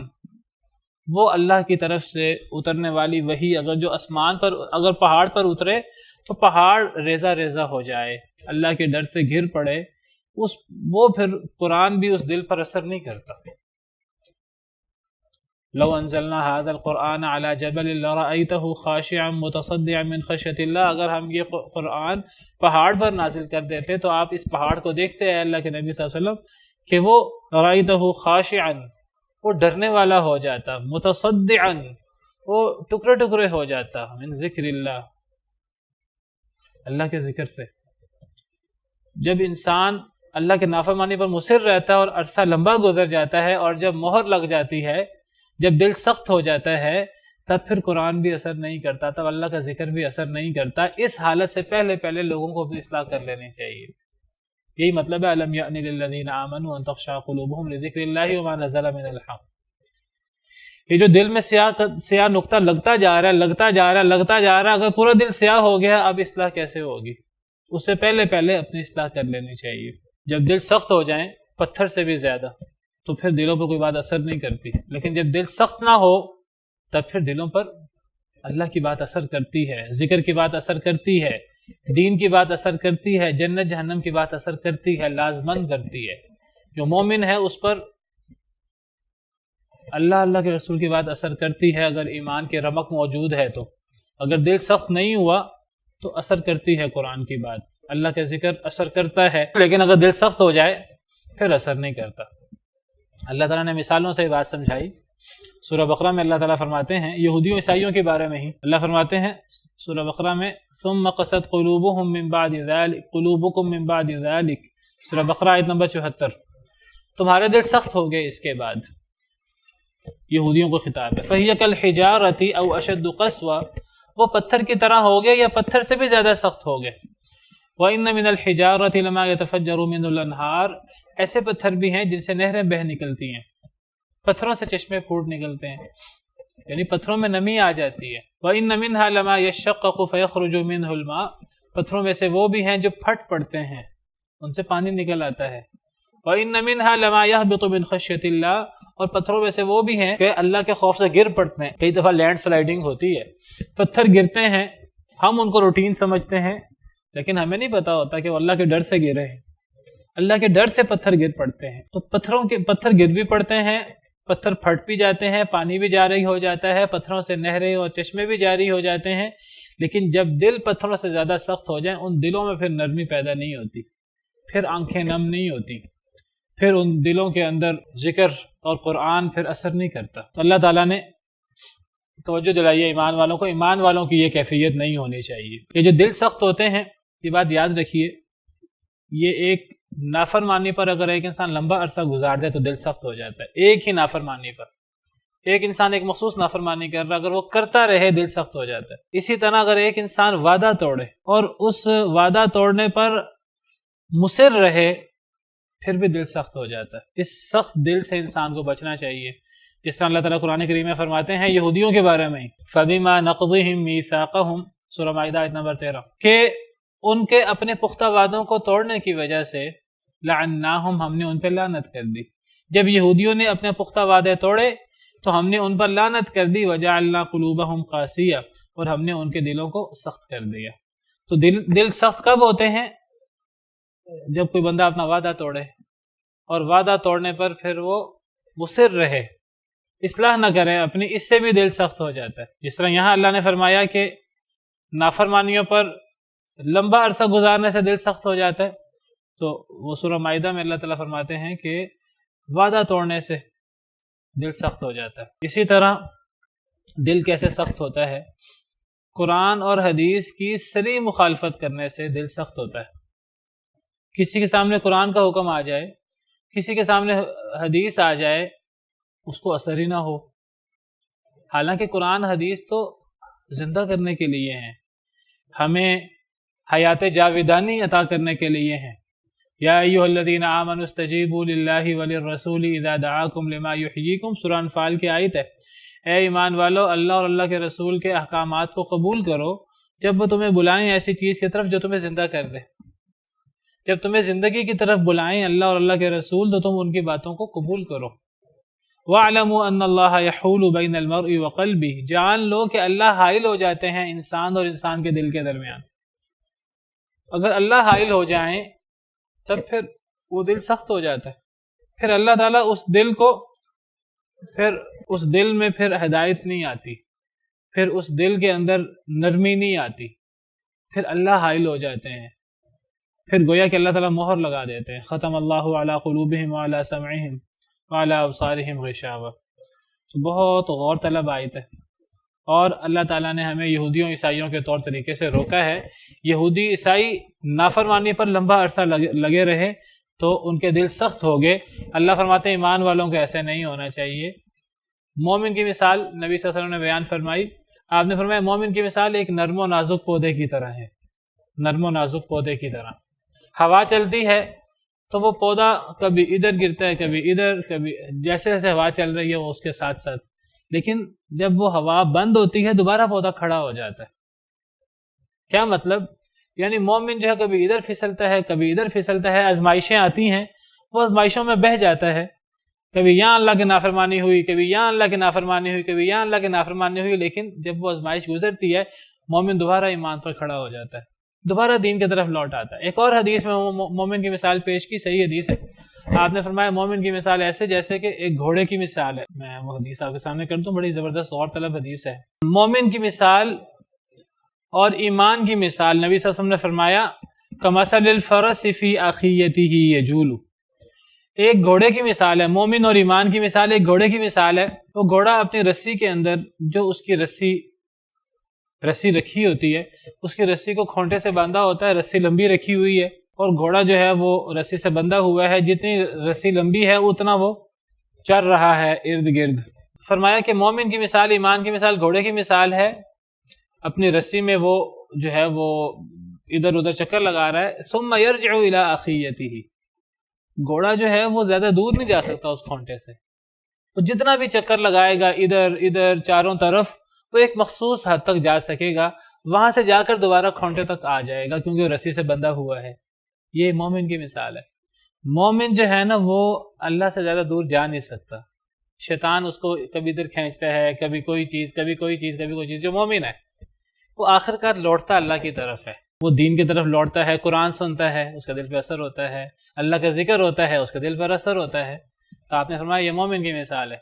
وہ اللہ کی طرف سے اترنے والی وحی، اگر جو آسمان پر، اگر پہاڑ پر اترے تو پہاڑ ریزہ ریزہ ہو جائے، اللہ کے ڈر سے گر پڑے، وہ پھر قرآن بھی اس دل پر اثر نہیں کرتا۔ لو انزلنا هذا القرآن على جبل لرأيته خاشعا متصدعا من خشية اللہ، اگر ہم یہ قرآن پہاڑ پر نازل کر دیتے تو آپ اس پہاڑ کو دیکھتے ہیں اللہ کے نبی صلی اللہ علیہ وسلم کہ وہ رأيته خاشعا، وہ ڈرنے والا ہو جاتا، متصدعا، وہ ٹکڑے ٹکڑے ہو جاتا، من ذکر اللہ، اللہ کے ذکر سے۔ جب انسان اللہ کے نافرمانی پر مصر رہتا ہے اور عرصہ لمبا گزر جاتا ہے، اور جب مہر لگ جاتی ہے، جب دل سخت ہو جاتا ہے، تب پھر قرآن بھی اثر نہیں کرتا، تب اللہ کا ذکر بھی اثر نہیں کرتا۔ اس حالت سے پہلے لوگوں کو بھی اصلاح کر لینی چاہیے۔ یہی مطلب ہے الم یأن للذین آمنوا ان تخشع قلوبہم لذکر اللہ وما نزل من الحق۔ یہ جو دل میں سیاہ نقطہ لگتا جا رہا ہے، اگر پورا دل سیاہ ہو گیا، اب اصلاح کیسے ہوگی؟ اس سے پہلے اپنی اصلاح کر لینی چاہیے۔ جب دل سخت ہو جائیں پتھر سے بھی زیادہ، تو پھر دلوں پر کوئی بات اثر نہیں کرتی، لیکن جب دل سخت نہ ہو تب پھر دلوں پر اللہ کی بات اثر کرتی ہے، ذکر کی بات اثر کرتی ہے، دین کی بات اثر کرتی ہے، جنت جہنم کی بات اثر کرتی ہے، لازمن کرتی ہے۔ جو مومن ہے اس پر اللہ کے رسول کی بات اثر کرتی ہے، اگر ایمان کے رمق موجود ہے تو۔ اگر دل سخت نہیں ہوا تو اثر کرتی ہے قرآن کی بات، اللہ کا ذکر اثر کرتا ہے، لیکن اگر دل سخت ہو جائے پھر اثر نہیں کرتا۔ اللہ تعالیٰ نے مثالوں سے یہ بات سمجھائی۔ سورہ بقرہ میں اللہ تعالیٰ فرماتے ہیں یہودیوں عیسائیوں کے بارے میں ہی، اللہ فرماتے ہیں سورہ بقرہ میں ثم قست قلوبهم من بعد ذلك قلوبكم من بعد ذلك، سورہ بقرہ آیت نمبر 74، تمہارے دل سخت ہو گئے اس کے بعد، یہودیوں کو خطاب ہے۔ فَهِيَ كَالْحِجَارَةِ أَوْ أَشَدُّ قَسْوَةً، وہ پتھر کی طرح ہو گئے یا پتھر سے بھی زیادہ سخت ہو گئے۔ وَإِنَّ مِنَ الْحِجَارَةِ لَمَا يَتَفَجَّرُ مِنْهُ الْأَنْهَارُ، ایسے پتھر بھی ہیں جن سے نہریں بہہ نکلتی ہیں، پتھروں سے چشمے پھوٹ نکلتے ہیں، یعنی پتھروں میں نمی آ جاتی ہے۔ وَإِنَّ مِنْهَا لَمَا يَشَّقَّقُ فَيَخْرُجُ مِنْهُ الْمَاءُ، پتھروں میں سے وہ بھی ہیں جو پھٹ پڑتے ہیں، ان سے پانی نکل آتا ہے۔ وَإِنَّ مِنْهَا لَمَا يَهْبِطُ مِنْ خَشْيَةِ اللَّهِ، اور پتھروں میں سے وہ بھی ہیں کہ اللہ کے خوف سے گر پڑتے ہیں۔ کئی دفعہ لینڈ سلائیڈنگ ہوتی ہے، پتھر گرتے ہیں، ہم ان کو روٹین سمجھتے ہیں، لیکن ہمیں نہیں پتا ہوتا کہ وہ اللہ کے ڈر سے گرے ہیں، اللہ کے ڈر سے پتھر گر پڑتے ہیں۔ تو پتھر گر بھی پڑتے ہیں، پتھر پھٹ بھی جاتے ہیں، پانی بھی جاری ہو جاتا ہے، پتھروں سے نہریں اور چشمے بھی جاری ہو جاتے ہیں، لیکن جب دل پتھروں سے زیادہ سخت ہو جائیں ان دلوں میں پھر نرمی پیدا نہیں ہوتی، پھر آنکھیں نم نہیں ہوتی، پھر ان دلوں کے اندر ذکر اور قرآن پھر اثر نہیں کرتا۔ تو اللہ تعالیٰ نے توجہ دلائی ہے ایمان والوں کو، ایمان والوں کی یہ کیفیت نہیں ہونی چاہیے۔ یہ جو دل سخت ہوتے ہیں، یہ بات یاد رکھیے، یہ ایک نافرمانی پر اگر ایک انسان لمبا عرصہ گزار دے تو دل سخت ہو جاتا ہے۔ ایک ہی نافرمانی پر ایک انسان ایک مخصوص نافرمانی کر رہا، اگر وہ کرتا رہے دل سخت ہو جاتا ہے۔ اسی طرح اگر ایک انسان وعدہ توڑے اور اس وعدہ توڑنے پر مصر رہے پھر بھی دل سخت ہو جاتا ہے۔ اس سخت دل سے انسان کو بچنا چاہیے، جس طرح اللہ تعالیٰ قرآن کریم میں فرماتے ہیں یہودیوں کے بارے میں، فَبِمَا نَقْضِهِمْ مِيثَاقَهُمْ، سورہ مائدہ آیت نمبر 13، کہ ان کے اپنے پختہ وعدوں کو توڑنے کی وجہ سے لعناہم ہم نے ان پہ لعنت کر دی. جب یہودیوں نے اپنے پختہ وعدے توڑے تو ہم نے ان پر لعنت کر دی. وجعلنا قلوبہم قاسیہ اور ہم نے ان کے دلوں کو سخت کر دیا. تو دل سخت کب ہوتے ہیں؟ جب کوئی بندہ اپنا وعدہ توڑے اور وعدہ توڑنے پر پھر وہ مصر رہے، اصلاح نہ کرے اپنی، اس سے بھی دل سخت ہو جاتا ہے. جس طرح یہاں اللہ نے فرمایا کہ نافرمانیوں پر لمبا عرصہ گزارنے سے دل سخت ہو جاتا ہے، تو وہ سورہ مائدہ میں اللہ تعالیٰ فرماتے ہیں کہ وعدہ توڑنے سے دل سخت ہو جاتا ہے. اسی طرح دل کیسے سخت ہوتا ہے؟ قرآن اور حدیث کی صریح مخالفت کرنے سے دل سخت ہوتا ہے. کسی کے سامنے قرآن کا حکم آ جائے، کسی کے سامنے حدیث آ جائے، اس کو اثر ہی نہ ہو. حالانکہ قرآن حدیث تو زندہ کرنے کے لیے ہیں، ہمیں حیات جاویدانی عطا کرنے کے لیے ہیں. یا ایھا الذین آمنوا استجیبوا للہ وللرسول اذا دعاکم لما یحییکم، سورہ انفال کی آیت ہے. اے ایمان والو، اللہ اور اللہ کے رسول کے احکامات کو قبول کرو جب وہ تمہیں بلائیں ایسی چیز کی طرف جو تمہیں زندہ کر دے. جب تمہیں زندگی کی طرف بلائیں اللہ اور اللہ کے رسول تو تم ان کی باتوں کو قبول کرو. وَاعْلَمُوا أَنَّ اللَّهَ يَحُولُ بَيْنَ الْمَرْءِ وَقَلْبِهِ، جان لو کہ اللہ حائل ہو جاتے ہیں انسان اور انسان کے دل کے درمیان. اگر اللہ حائل ہو جائیں تب پھر وہ دل سخت ہو جاتا ہے. پھر اللہ تعالیٰ اس دل کو، پھر اس دل میں پھر ہدایت نہیں آتی، پھر اس دل کے اندر نرمی نہیں آتی. پھر اللہ حائل ہو جاتے ہیں، پھر گویا کہ اللہ تعالیٰ مہر لگا دیتے ہیں. ختم اللہ علی قلوبہم وعلی سمعہم وعلی ابصارہم غشاوہ. تو بہت غور طلب آیت ہے، اور اللہ تعالیٰ نے ہمیں یہودیوں عیسائیوں کے طور طریقے سے روکا ہے. یہودی عیسائی نافرمانی پر لمبا عرصہ لگے رہے تو ان کے دل سخت ہو گئے. اللہ فرماتے ہیں ایمان والوں کو ایسے نہیں ہونا چاہیے. مومن کی مثال نبی صلی اللہ علیہ وسلم نے بیان فرمائی. آپ نے فرمایا مومن کی مثال ایک نرم و نازک پودے کی طرح ہے. نرم و نازک پودے کی طرح ہوا چلتی ہے تو وہ پودا کبھی ادھر گرتا ہے، کبھی ادھر، کبھی جیسے جیسے ہوا چل رہی ہے وہ اس کے ساتھ ساتھ. لیکن جب وہ ہوا بند ہوتی ہے دوبارہ پودا کھڑا ہو جاتا ہے. کیا مطلب؟ یعنی مومن جو ہے کبھی ادھر پھسلتا ہے، کبھی ادھر پھسلتا ہے. آزمائشیں آتی ہیں، وہ آزمائشوں میں بہہ جاتا ہے. کبھی یہاں اللہ کی نافرمانی ہوئی، کبھی یہاں اللہ کی نافرمانی ہوئی، کبھی یہاں اللہ کی نافرمانی ہوئی. لیکن جب وہ آزمائش گزرتی ہے مومن دوبارہ ایمان پر کھڑا ہو جاتا ہے، دوبارہ دین کی طرف لوٹ آتا ہے. ایک اور حدیث میں مومن کی مثال پیش کی، صحیح حدیث ہے. آپ نے فرمایا مومن کی مثال ایسے جیسے کہ ایک گھوڑے کی مثال ہے. میں وہ حدیث آپ کے سامنے کر دوں، بڑی زبردست غور طلب حدیث ہے. مومن کی مثال اور ایمان کی مثال نبی صلی اللہ علیہ وسلم نے فرمایا کمثل الفرس فی اخیتہ یجول. ایک گھوڑے کی مثال ہے. مومن اور ایمان کی مثال ایک گھوڑے کی مثال ہے. وہ گھوڑا اپنی رسی کے اندر، جو اس کی رسی رکھی ہوتی ہے، اس کی رسی کو کھونٹے سے باندھا ہوتا ہے. رسی لمبی رکھی ہوئی ہے اور گھوڑا جو ہے وہ رسی سے بندھا ہوا ہے. جتنی رسی لمبی ہے اتنا وہ چل رہا ہے ارد گرد. فرمایا کہ مومن کی مثال، ایمان کی مثال گھوڑے کی مثال ہے. اپنی رسی میں وہ جو ہے وہ ادھر ادھر چکر لگا رہا ہے. ثم یرجع الی اخیتہ. گھوڑا جو ہے وہ زیادہ دور نہیں جا سکتا اس کھونٹے سے. وہ جتنا بھی چکر لگائے گا ادھر ادھر چاروں طرف، وہ ایک مخصوص حد تک جا سکے گا. وہاں سے جا کر دوبارہ کھونٹے تک آ جائے گا کیونکہ وہ رسی سے بندھا ہوا ہے. یہ مومن کی مثال ہے. مومن جو ہے نا وہ اللہ سے زیادہ دور جا نہیں سکتا. شیطان اس کو کبھی ادھر کھینچتا ہے، کبھی کوئی چیز، کبھی کوئی چیز، کبھی کوئی چیز. جو مومن ہے وہ آخر کار لوٹتا اللہ کی طرف ہے. وہ دین کی طرف لوٹتا ہے، قرآن سنتا ہے، اس کا دل پہ اثر ہوتا ہے. اللہ کا ذکر ہوتا ہے، اس کا دل پر اثر ہوتا ہے. تو آپ نے فرمایا یہ مومن کی مثال ہے.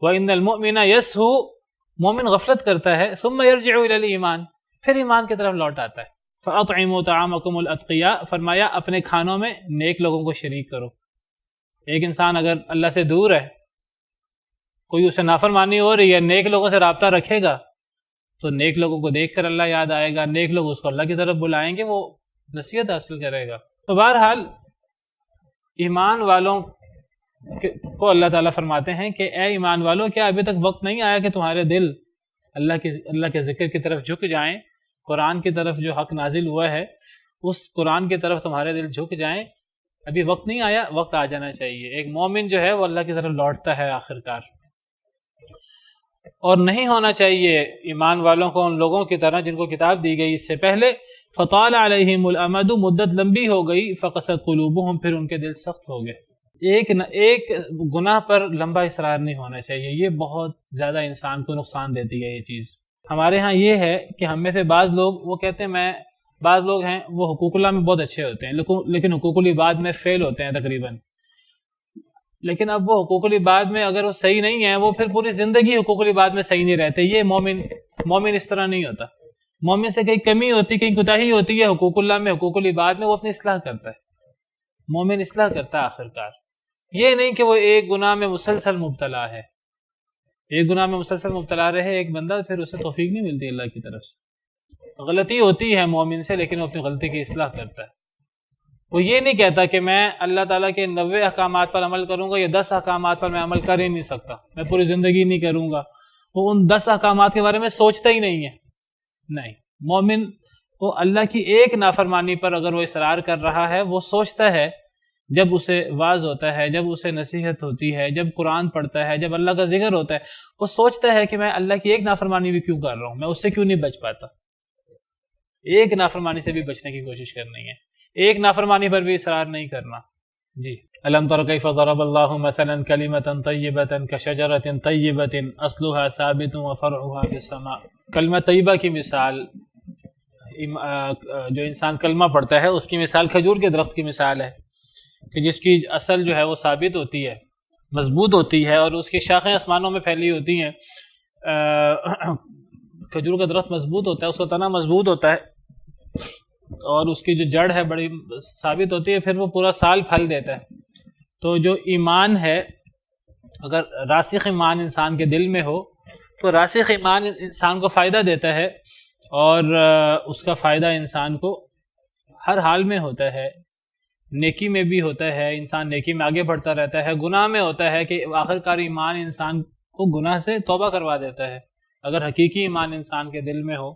وَإِنَّ الْمُؤْمِنَ يَسْهُ. مومن غفلت کرتا ہے. ثُمَّ يَرْجِعُ إِلَى الْإِيمَانِ. پھر ایمان کی طرف لوٹ آتا ہے. فَأَطْعِمُوا طَعَامَكُمُ الْأَتْقِيَاءَ. فرمایا اپنے کھانوں میں نیک لوگوں کو شریک کرو. ایک انسان اگر اللہ سے دور ہے، کوئی اسے نافرمانی ہو رہی ہے، نیک لوگوں سے رابطہ رکھے گا تو نیک لوگوں کو دیکھ کر اللہ یاد آئے گا. نیک لوگ اس کو اللہ کی طرف بلائیں گے، وہ نصیحت حاصل کرے گا. تو بہرحال ایمان والوں کو اللہ تعالیٰ فرماتے ہیں کہ اے ایمان والو، کیا ابھی تک وقت نہیں آیا کہ تمہارے دل اللہ کے ذکر کی طرف جھک جائیں؟ قرآن کی طرف جو حق نازل ہوا ہے اس قرآن کی طرف تمہارے دل جھک جائیں. ابھی وقت نہیں آیا، وقت آ جانا چاہیے. ایک مومن جو ہے وہ اللہ کی طرف لوٹتا ہے آخر کار. اور نہیں ہونا چاہیے ایمان والوں کو ان لوگوں کی طرح جن کو کتاب دی گئی اس سے پہلے فطال علیہم الامد، مدت لمبی ہو گئی، فقست قلوبہم، پھر ان کے دل سخت ہو گئے۔ ایک گناہ پر لمبا اصرار نہیں ہونا چاہیے، یہ بہت زیادہ انسان کو نقصان دیتی ہے یہ چیز۔ ہمارے ہاں یہ ہے کہ ہم میں سے بعض لوگ وہ کہتے ہیں بعض لوگ ہیں وہ حقوق اللہ میں بہت اچھے ہوتے ہیں لیکن حقوق العباد میں فیل ہوتے ہیں تقریباً۔ لیکن اب وہ حقوق العباد میں اگر وہ صحیح نہیں ہیں، وہ پھر پوری زندگی حقوق العباد میں صحیح نہیں رہتے۔ یہ مومن اس طرح نہیں ہوتا۔ مومن سے کہیں کمی ہوتی، کہیں کوتاہی ہوتی ہے حقوق اللہ میں، حقوق العباد میں، وہ اپنی اصلاح کرتا ہے۔ مومن اصلاح کرتا ہے آخرکار، یہ نہیں کہ وہ ایک گناہ میں مسلسل مبتلا ہے، ایک گناہ میں مسلسل مبتلا رہے ایک بندہ، پھر اسے توفیق نہیں ملتی اللہ کی طرف سے۔ غلطی ہوتی ہے مومن سے، لیکن وہ اپنی غلطی کی اصلاح کرتا ہے۔ وہ یہ نہیں کہتا کہ میں اللہ تعالیٰ کے 90 احکامات پر عمل کروں گا، یا 10 احکامات پر میں عمل کر ہی نہیں سکتا، میں پوری زندگی نہیں کروں گا۔ وہ ان 10 احکامات کے بارے میں سوچتا ہی نہیں ہے۔ نہیں، مومن وہ اللہ کی ایک نافرمانی پر اگر وہ اصرار کر رہا ہے، وہ سوچتا ہے جب اسے واعظ ہوتا ہے، جب اسے نصیحت ہوتی ہے، جب قرآن پڑھتا ہے، جب اللہ کا ذکر ہوتا ہے، وہ سوچتا ہے کہ میں اللہ کی ایک نافرمانی بھی کیوں کر رہا ہوں، میں اس سے کیوں نہیں بچ پاتا۔ ایک نافرمانی سے بھی بچنے کی کوشش کرنی ہے، ایک نافرمانی پر بھی اصرار نہیں کرنا۔ جی، الم تر کیف ضرب اللہ مثلا کلمۃ طیبۃ کشجرۃ طیبۃ اصلها ثابت وفرعها فی السماء۔ کلمہ طیبہ کی مثال، جو انسان کلمہ پڑھتا ہے اس کی مثال کھجور کے درخت کی مثال ہے کہ جس کی اصل جو ہے وہ ثابت ہوتی ہے، مضبوط ہوتی ہے، اور اس کی شاخیں آسمانوں میں پھیلی ہوتی ہیں۔ کھجور کا درخت مضبوط ہوتا ہے، اس کا تنا مضبوط ہوتا ہے، اور اس کی جو جڑ ہے بڑی ثابت ہوتی ہے، پھر وہ پورا سال پھل دیتا ہے۔ تو جو ایمان ہے، اگر راسخ ایمان انسان کے دل میں ہو تو راسخ ایمان انسان کو فائدہ دیتا ہے، اور اس کا فائدہ انسان کو ہر حال میں ہوتا ہے، نیکی میں بھی ہوتا ہے، انسان نیکی میں آگے بڑھتا رہتا ہے، گناہ میں ہوتا ہے کہ آخرکار ایمان انسان کو گناہ سے توبہ کروا دیتا ہے اگر حقیقی ایمان انسان کے دل میں ہو۔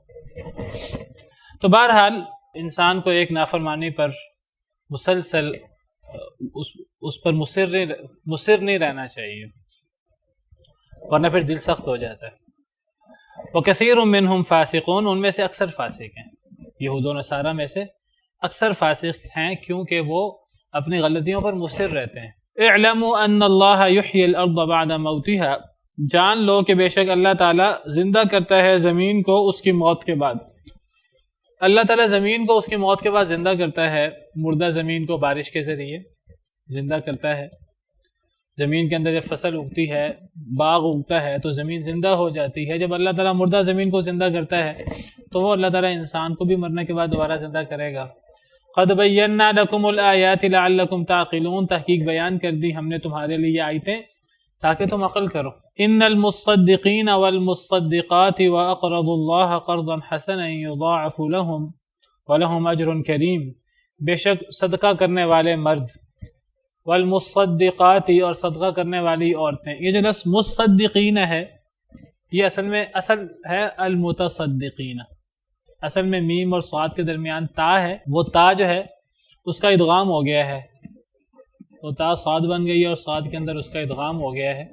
تو بہرحال انسان کو ایک نافرمانی پر مسلسل اس پر مصر نہیں رہنا چاہیے، ورنہ پھر دل سخت ہو جاتا ہے۔ وَكَثِيرٌ مِّنْهُمْ فَاسِقُونَ، ان میں سے اکثر فاسق ہیں، یہود و نصارہ میں سے اکثر فاسق ہیں، کیونکہ وہ اپنی غلطیوں پر مصر رہتے ہیں۔ اعلموا ان اللہ یحیی الارض بعد موتها، جان لو کہ بے شک اللہ تعالیٰ زندہ کرتا ہے زمین کو اس کی موت کے بعد۔ اللہ تعالیٰ زمین کو اس کی موت کے بعد زندہ کرتا ہے، مردہ زمین کو بارش کے ذریعے زندہ کرتا ہے۔ زمین کے اندر جب فصل اگتی ہے، باغ اگتا ہے، تو زمین زندہ ہو جاتی ہے۔ جب اللہ تعالیٰ مردہ زمین کو زندہ کرتا ہے تو وہ اللہ تعالیٰ انسان کو بھی مرنے کے بعد دوبارہ زندہ کرے گا۔ قد بینا لکم الآیات لعلکم تعقلون، تحقیق بیان کر دی ہم نے تمہارے لیے آیتیں تاکہ تم عقل کرو۔ ان المصدقین والمصدقات واقرضوا اللہ قرضا حسنا یضاعف لهم ولهم اجر کریم، بے شک صدقہ کرنے والے مرد، والمصدقات، اور صدقہ کرنے والی عورتیں۔ یہ جو لفظ مصدقین ہے، یہ اصل ہے المتصدقین، اصل میں میم اور صاد کے درمیان تا ہے، وہ تا جو ہے اس کا ادغام ہو گیا ہے، وہ تا صاد بن گئی ہے اور صاد کے اندر اس کا ادغام ہو گیا ہے۔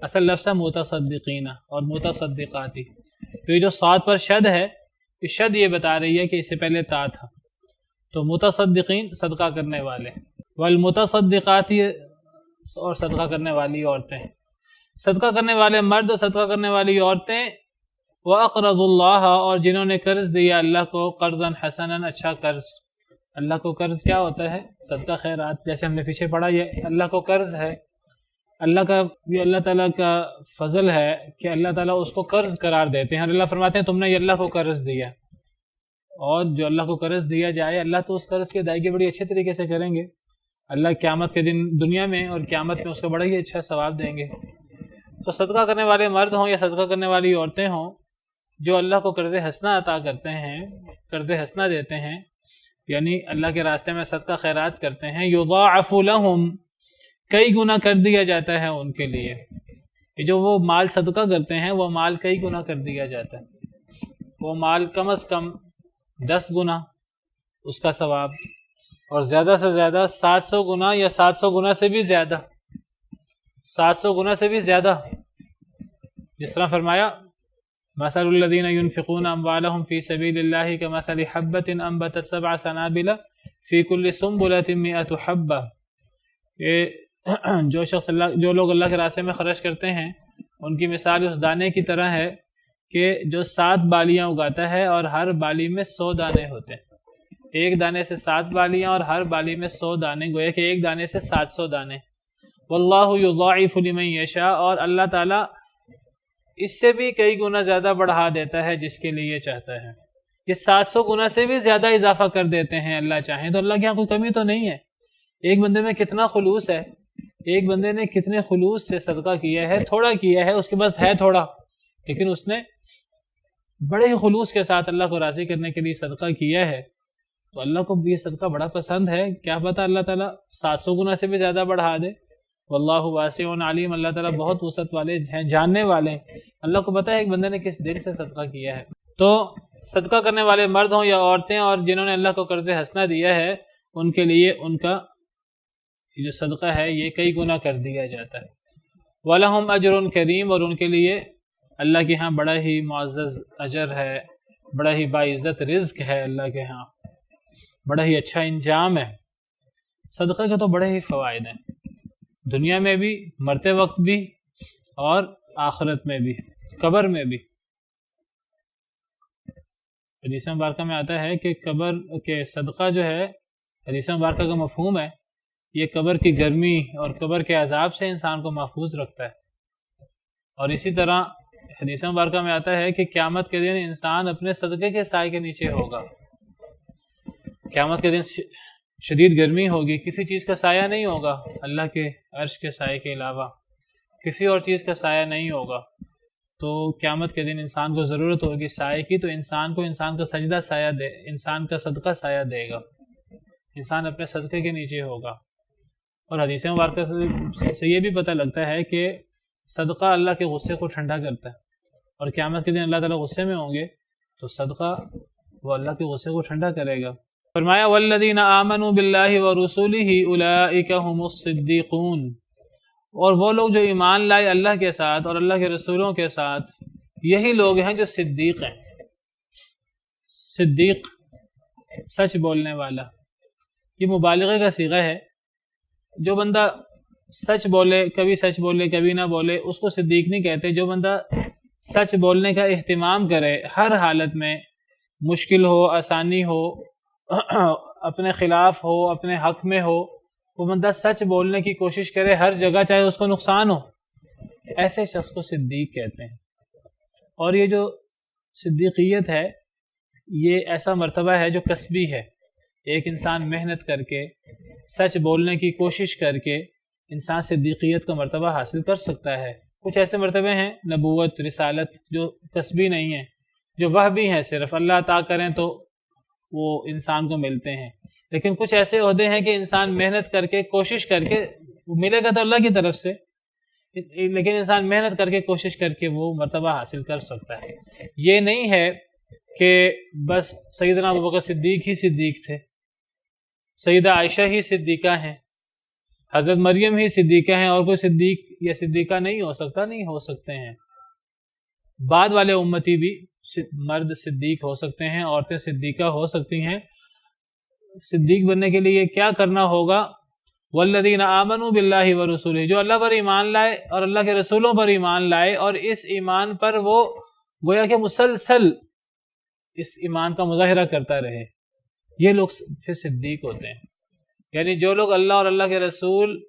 اصل لفظ ہے متصدقین اور متصدقاتی۔ تو یہ جو صاد پر شد ہے، یہ شد یہ بتا رہی ہے کہ اس سے پہلے تا تھا۔ تو متصدقین صدقہ کرنے والے، والمتصدقاتی اور صدقہ کرنے والی عورتیں، صدقہ کرنے والے مرد اور صدقہ کرنے والی عورتیں۔ وَأَقْرَضُوا اللَّهَ، اور جنہوں نے قرض دیا اللہ کو، قرضاً حسناً، اچھا قرض۔ اللہ کو قرض کیا ہوتا ہے؟ صدقہ خیرات، جیسے ہم نے پیچھے پڑھا، یہ اللہ کو قرض ہے۔ یہ اللہ تعالیٰ کا فضل ہے کہ اللہ تعالیٰ اس کو قرض قرار دیتے ہیں، اور اللہ فرماتے ہیں تم نے یہ اللہ کو قرض دیا، اور جو اللہ کو قرض دیا جائے اللہ تو اس قرض کی ادائیگی بڑی اچھے طریقے سے کریں گے۔ اللہ قیامت کے دن دنیا میں اور قیامت میں اس کو بڑا ہی اچھا ثواب دیں گے۔ تو صدقہ کرنے والے مرد ہوں یا صدقہ کرنے والی عورتیں ہوں، جو اللہ کو قرض حسنہ عطا کرتے ہیں، قرض حسنہ دیتے ہیں، یعنی اللہ کے راستے میں صدقہ خیرات کرتے ہیں، یضاعف لہم، کئی گنا کر دیا جاتا ہے ان کے لیے۔ یہ جو وہ مال صدقہ کرتے ہیں، وہ مال کئی گنا کر دیا جاتا ہے، وہ مال کم از کم 10 گنا اس کا ثواب، اور زیادہ سے زیادہ 700 گنا یا 700 گنا سے بھی زیادہ، 700 گنا سے بھی زیادہ، جس طرح فرمایا مثل الذین ينفقون اموالهم فی سبیل اللہ کمثل حبۃ انبتت 7 سنابل فی کل سنبلۃ 100 حبہ، کہ جو لوگ اللہ کے راستے میں خرچ کرتے ہیں ان کی مثال اس دانے کی طرح ہے کہ جو 7 بالیاں اگاتا ہے اور ہر بالی میں 100 دانے ہوتے ہیں۔ ایک دانے سے 7 بالیاں اور ہر بالی میں 100 دانے، گویا کہ ایک دانے سے 700 دانے۔ واللہ یضاعف لمن یشاء، اور اللہ تعالیٰ اس سے بھی کئی گنا زیادہ بڑھا دیتا ہے جس کے لیے چاہتا ہے۔ یہ 700 گنا سے بھی زیادہ اضافہ کر دیتے ہیں اللہ چاہیں تو۔ اللہ کے یہاں کوئی کمی تو نہیں ہے۔ ایک بندے میں کتنا خلوص ہے، ایک بندے نے کتنے خلوص سے صدقہ کیا ہے، تھوڑا کیا ہے، اس کے پاس ہے تھوڑا، لیکن اس نے بڑے ہی خلوص کے ساتھ اللہ کو راضی کرنے کے لیے صدقہ کیا ہے، تو اللہ کو یہ صدقہ بڑا پسند ہے۔ کیا پتہ اللہ تعالیٰ 700 گنا سے بھی زیادہ بڑھا دے۔ واللہ واسع علیم، اللہ تعالیٰ بہت وسعت والے ہیں، جاننے والے ہیں۔ اللہ کو پتہ ہے ایک بندے نے کس دل سے صدقہ کیا ہے۔ تو صدقہ کرنے والے مرد ہوں یا عورتیں، اور جنہوں نے اللہ کو قرض حسنہ دیا ہے، ان کے لیے ان کا جو صدقہ ہے یہ کئی گنا کر دیا جاتا ہے۔ وَلَهُمْ أَجْرٌ کریم، اور ان کے لیے اللہ کے ہاں بڑا ہی معزز اجر ہے، بڑا ہی باعزت رزق ہے اللہ کے ہاں، بڑا ہی اچھا انجام ہے۔ صدقہ کے تو بڑے ہی فوائد ہیں، دنیا میں بھی، مرتے وقت بھی، اور آخرت میں بھی، قبر میں بھی۔ حدیث مبارکہ میں آتا ہے کہ قبر کے صدقہ جو ہے، حدیث مبارکہ کا مفہوم ہے، یہ قبر کی گرمی اور قبر کے عذاب سے انسان کو محفوظ رکھتا ہے۔ اور اسی طرح حدیث مبارکہ میں آتا ہے کہ قیامت کے دن انسان اپنے صدقے کے سائے کے نیچے ہوگا۔ قیامت کے دن شدید گرمی ہوگی، کسی چیز کا سایہ نہیں ہوگا، اللہ کے عرش کے سائے کے علاوہ کسی اور چیز کا سایہ نہیں ہوگا۔ تو قیامت کے دن انسان کو ضرورت ہوگی سائے کی، تو انسان کو انسان کا سجدہ سایہ دے، انسان کا صدقہ سایہ دے گا، انسان اپنے صدقے کے نیچے ہوگا۔ اور حدیث مبارکہ سے یہ بھی پتہ لگتا ہے کہ صدقہ اللہ کے غصے کو ٹھنڈا کرتا ہے، اور قیامت کے دن اللہ تعالیٰ غصے میں ہوں گے تو صدقہ وہ اللہ کے غصے کو ٹھنڈا کرے گا۔ فرمایا والذین آمنوا باللہ ورسولہ اولئک هم الصدیقون، اور وہ لوگ جو ایمان لائے اللہ کے ساتھ اور اللہ کے رسولوں کے ساتھ، یہی لوگ ہیں جو صدیق ہیں۔ صدیق سچ بولنے والا، یہ مبالغے کا صیغہ ہے۔ جو بندہ سچ بولے، کبھی سچ بولے کبھی نہ بولے، اس کو صدیق نہیں کہتے۔ جو بندہ سچ بولنے کا اہتمام کرے ہر حالت میں، مشکل ہو، آسانی ہو، اپنے خلاف ہو، اپنے حق میں ہو، وہ بندہ سچ بولنے کی کوشش کرے ہر جگہ، چاہے اس کو نقصان ہو، ایسے شخص کو صدیق کہتے ہیں۔ اور یہ جو صدیقیت ہے یہ ایسا مرتبہ ہے جو کسبی ہے۔ ایک انسان محنت کر کے، سچ بولنے کی کوشش کر کے انسان صدیقیت کا مرتبہ حاصل کر سکتا ہے۔ کچھ ایسے مرتبے ہیں، نبوت، رسالت، جو کسبی نہیں ہیں، جو وہبی ہیں، صرف اللہ عطا کریں تو وہ انسان کو ملتے ہیں۔ لیکن کچھ ایسے عہدے ہیں کہ انسان محنت کر کے، کوشش کر کے، ملے گا تو اللہ کی طرف سے، لیکن انسان محنت کر کے، کوشش کر کے وہ مرتبہ حاصل کر سکتا ہے۔ یہ نہیں ہے کہ بس سیدنا ابوبکر صدیق ہی صدیق تھے، سیدہ عائشہ ہی صدیقہ ہیں، حضرت مریم ہی صدیقہ ہیں، اور کوئی صدیق یا صدیقہ نہیں ہو سکتا، نہیں ہو سکتے ہیں۔ بعد والے امتی بھی مرد صدیق ہو سکتے ہیں، عورتیں صدیقہ ہو سکتی ہیں۔ صدیق بننے کے لیے کیا کرنا ہوگا؟ والذین آمنوا باللہ ورسولہ، جو اللہ پر ایمان لائے اور اللہ کے رسولوں پر ایمان لائے، اور اس ایمان پر وہ گویا کہ مسلسل اس ایمان کا مظاہرہ کرتا رہے، یہ لوگ پھر صدیق ہوتے ہیں۔ یعنی جو لوگ اللہ اور اللہ کے رسول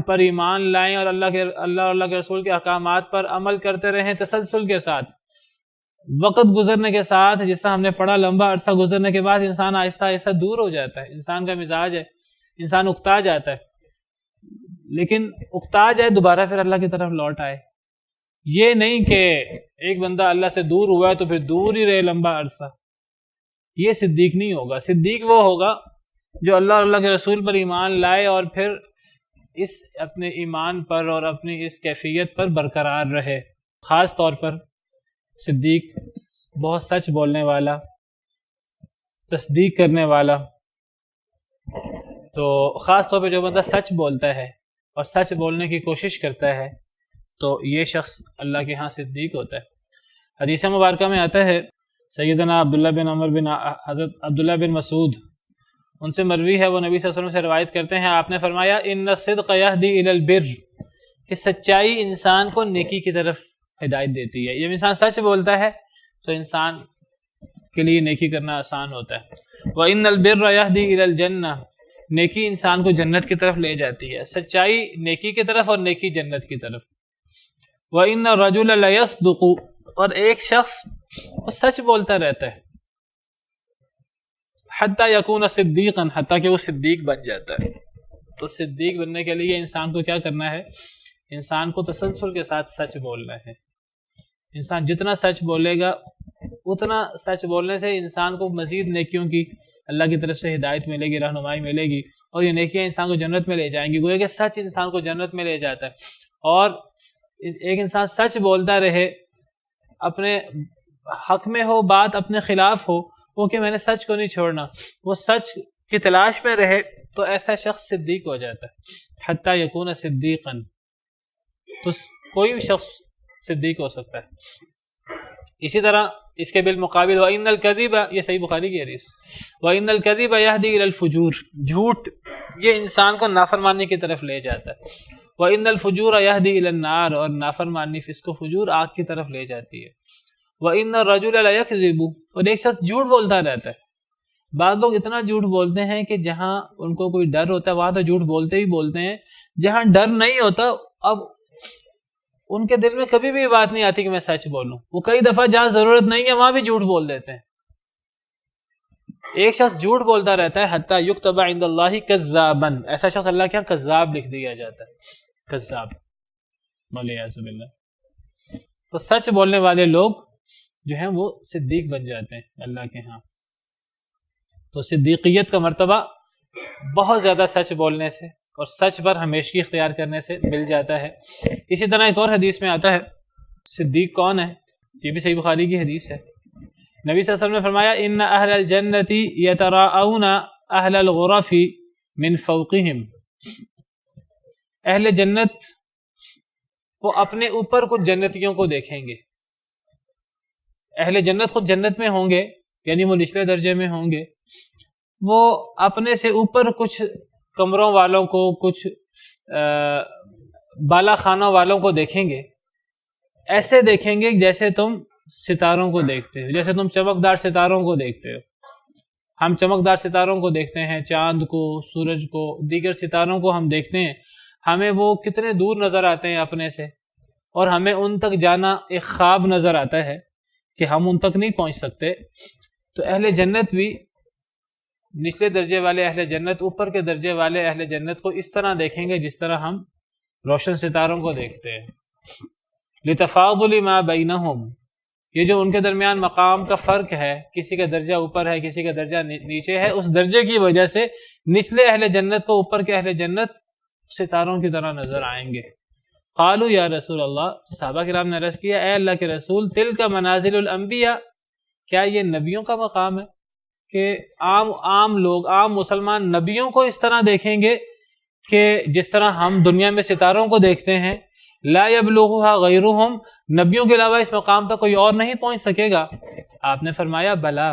پر ایمان لائیں اور اللہ اور اللہ کے رسول کے احکامات پر عمل کرتے رہیں تسلسل کے ساتھ، وقت گزرنے کے ساتھ، جس طرح ہم نے پڑھا، لمبا عرصہ گزرنے کے بعد انسان آہستہ آہستہ دور ہو جاتا ہے، انسان کا مزاج ہے، انسان اکتا جاتا ہے، لیکن اکتا جائے دوبارہ پھر اللہ کی طرف لوٹ آئے۔ یہ نہیں کہ ایک بندہ اللہ سے دور ہوا ہے تو پھر دور ہی رہے لمبا عرصہ، یہ صدیق نہیں ہوگا۔ صدیق وہ ہوگا جو اللہ اور اللہ کے رسول پر ایمان لائے اور پھر اس اپنے ایمان پر اور اپنی اس کیفیت پر برقرار رہے۔ خاص طور پر صدیق بہت سچ بولنے والا، تصدیق کرنے والا، تو خاص طور پہ جو بندہ سچ بولتا ہے اور سچ بولنے کی کوشش کرتا ہے تو یہ شخص اللہ کے ہاں صدیق ہوتا ہے۔ حدیث مبارکہ میں آتا ہے سیدنا عبداللہ بن عمر بن حضرت عبداللہ بن مسعود ان سے مروی ہے، وہ نبی صلی اللہ علیہ وسلم سے روایت کرتے ہیں، آپ نے فرمایا ان الصدق یہدی الی البر، کہ سچائی انسان کو نیکی کی طرف ہدایت دیتی ہے۔ جب انسان سچ بولتا ہے تو انسان کے لیے نیکی کرنا آسان ہوتا ہے۔ وَإِنَّ الْبِرَّ يَهْدِي إِلَى الْجَنَّةِ، نیکی انسان کو جنت کی طرف لے جاتی ہے، سچائی نیکی کی طرف اور نیکی جنت کی طرف۔ وَإِنَّ الرَّجُلَ لَيَصْدُقُ، اور ایک شخص وہ سچ بولتا رہتا ہے، حتیٰ یکون صدیقا، حتیٰ کہ وہ صدیق بن جاتا ہے۔ تو صدیق بننے کے لیے انسان کو کیا کرنا ہے؟ انسان کو تسلسل کے ساتھ سچ بولنا ہے۔ انسان جتنا سچ بولے گا اتنا سچ بولنے سے انسان کو مزید نیکیوں کی اللہ کی طرف سے ہدایت ملے گی، رہنمائی ملے گی، اور یہ نیکیاں انسان کو جنت میں لے جائیں گی۔ گویا کہ سچ انسان کو جنت میں لے جاتا ہے۔ اور ایک انسان سچ بولتا رہے، اپنے حق میں ہو بات، اپنے خلاف ہو وہ کہ میں نے سچ کو نہیں چھوڑنا، وہ سچ کی تلاش میں رہے، تو ایسا شخص صدیق ہو جاتا ہے۔ حتیٰ یکون صدیقا، تو کوئی بھی شخص صدیق ہو سکتا ہے۔ اسی طرح اس کے بالمقابل وَإِنَّ الْكَذِبَ، یہ صحیح بخاری کی حدیث، وَإِنَّ الْكَذِبَ يَهْدِي إِلَى الْفُجُورِ، جھوٹ یہ انسان کو نافرمانی کی طرف لے جاتا ہے۔ وَإِنَّ الْفُجُورَ يَهْدِي إِلَى النَّارِ، اور نافرمانی فسق و فجور آگ کی طرف لے جاتی ہے۔ وَإِنَّ الرَّجُلَ لَيَكْذِبُ، اور ایک شخص جھوٹ بولتا رہتا ہے۔ بعض لوگ اتنا جھوٹ بولتے ہیں کہ جہاں ان کو کوئی ڈر ہوتا ہے وہاں تو جھوٹ بولتے ہی بولتے ہیں، جہاں ڈر نہیں ہوتا اب ان کے دل میں کبھی بھی بات نہیں آتی کہ میں سچ بولوں، وہ کئی دفعہ جہاں ضرورت نہیں ہے وہاں بھی جھوٹ بول دیتے ہیں۔ ایک شخص جھوٹ بولتا رہتا ہے حتیٰ یکتب عند اللہ کذابا، ایسا شخص اللہ کے یہاں کذاب لکھ دیا جاتا ہے، کذاب، والعیاذ باللہ۔ تو سچ بولنے والے لوگ جو ہیں وہ صدیق بن جاتے ہیں اللہ کے ہاں۔ تو صدیقیت کا مرتبہ بہت زیادہ سچ بولنے سے اور سچ پر ہمیشگی اختیار کرنے سے مل جاتا ہے۔ اسی طرح ایک اور حدیث میں آتا ہے صدیق کون ہے، یہ بھی صحیح بخاری کی حدیث ہے۔ نبی صلی اللہ علیہ وسلم نے فرمایا ان اہل الجنت یتراءون اہل الغرف من فوقہم، اہل جنت وہ اپنے اوپر کچھ جنتیوں کو دیکھیں گے۔ اہل جنت خود جنت میں ہوں گے، یعنی وہ نچلے درجے میں ہوں گے، وہ اپنے سے اوپر کچھ کمروں والوں کو، کچھ بالا خانوں والوں کو دیکھیں گے، ایسے دیکھیں گے جیسے تم ستاروں کو دیکھتے ہو، جیسے تم چمکدار ستاروں کو دیکھتے ہو۔ ہم چمکدار ستاروں کو دیکھتے ہیں، چاند کو، سورج کو، دیگر ستاروں کو ہم دیکھتے ہیں، ہمیں وہ کتنے دور نظر آتے ہیں اپنے سے، اور ہمیں ان تک جانا ایک خواب نظر آتا ہے کہ ہم ان تک نہیں پہنچ سکتے۔ تو اہل جنت بھی، نچلے درجے والے اہل جنت اوپر کے درجے والے اہل جنت کو اس طرح دیکھیں گے جس طرح ہم روشن ستاروں کو دیکھتے ہیں۔ لتفاضل ما بینہم، یہ جو ان کے درمیان مقام کا فرق ہے، کسی کا درجہ اوپر ہے کسی کا درجہ نیچے ہے، اس درجے کی وجہ سے نچلے اہل جنت کو اوپر کے اہل جنت ستاروں کی طرح نظر آئیں گے۔ قالوا یا رسول اللہ، صحابہ کرام نے عرض کیا اے اللہ کے رسول، تلک منازل الانبیاء، کیا یہ نبیوں کا مقام ہے کہ عام لوگ، عام مسلمان نبیوں کو اس طرح دیکھیں گے کہ جس طرح ہم دنیا میں ستاروں کو دیکھتے ہیں؟ لا یبلغھا غیرہم، نبیوں کے علاوہ اس مقام تک کوئی اور نہیں پہنچ سکے گا؟ آپ نے فرمایا بلا،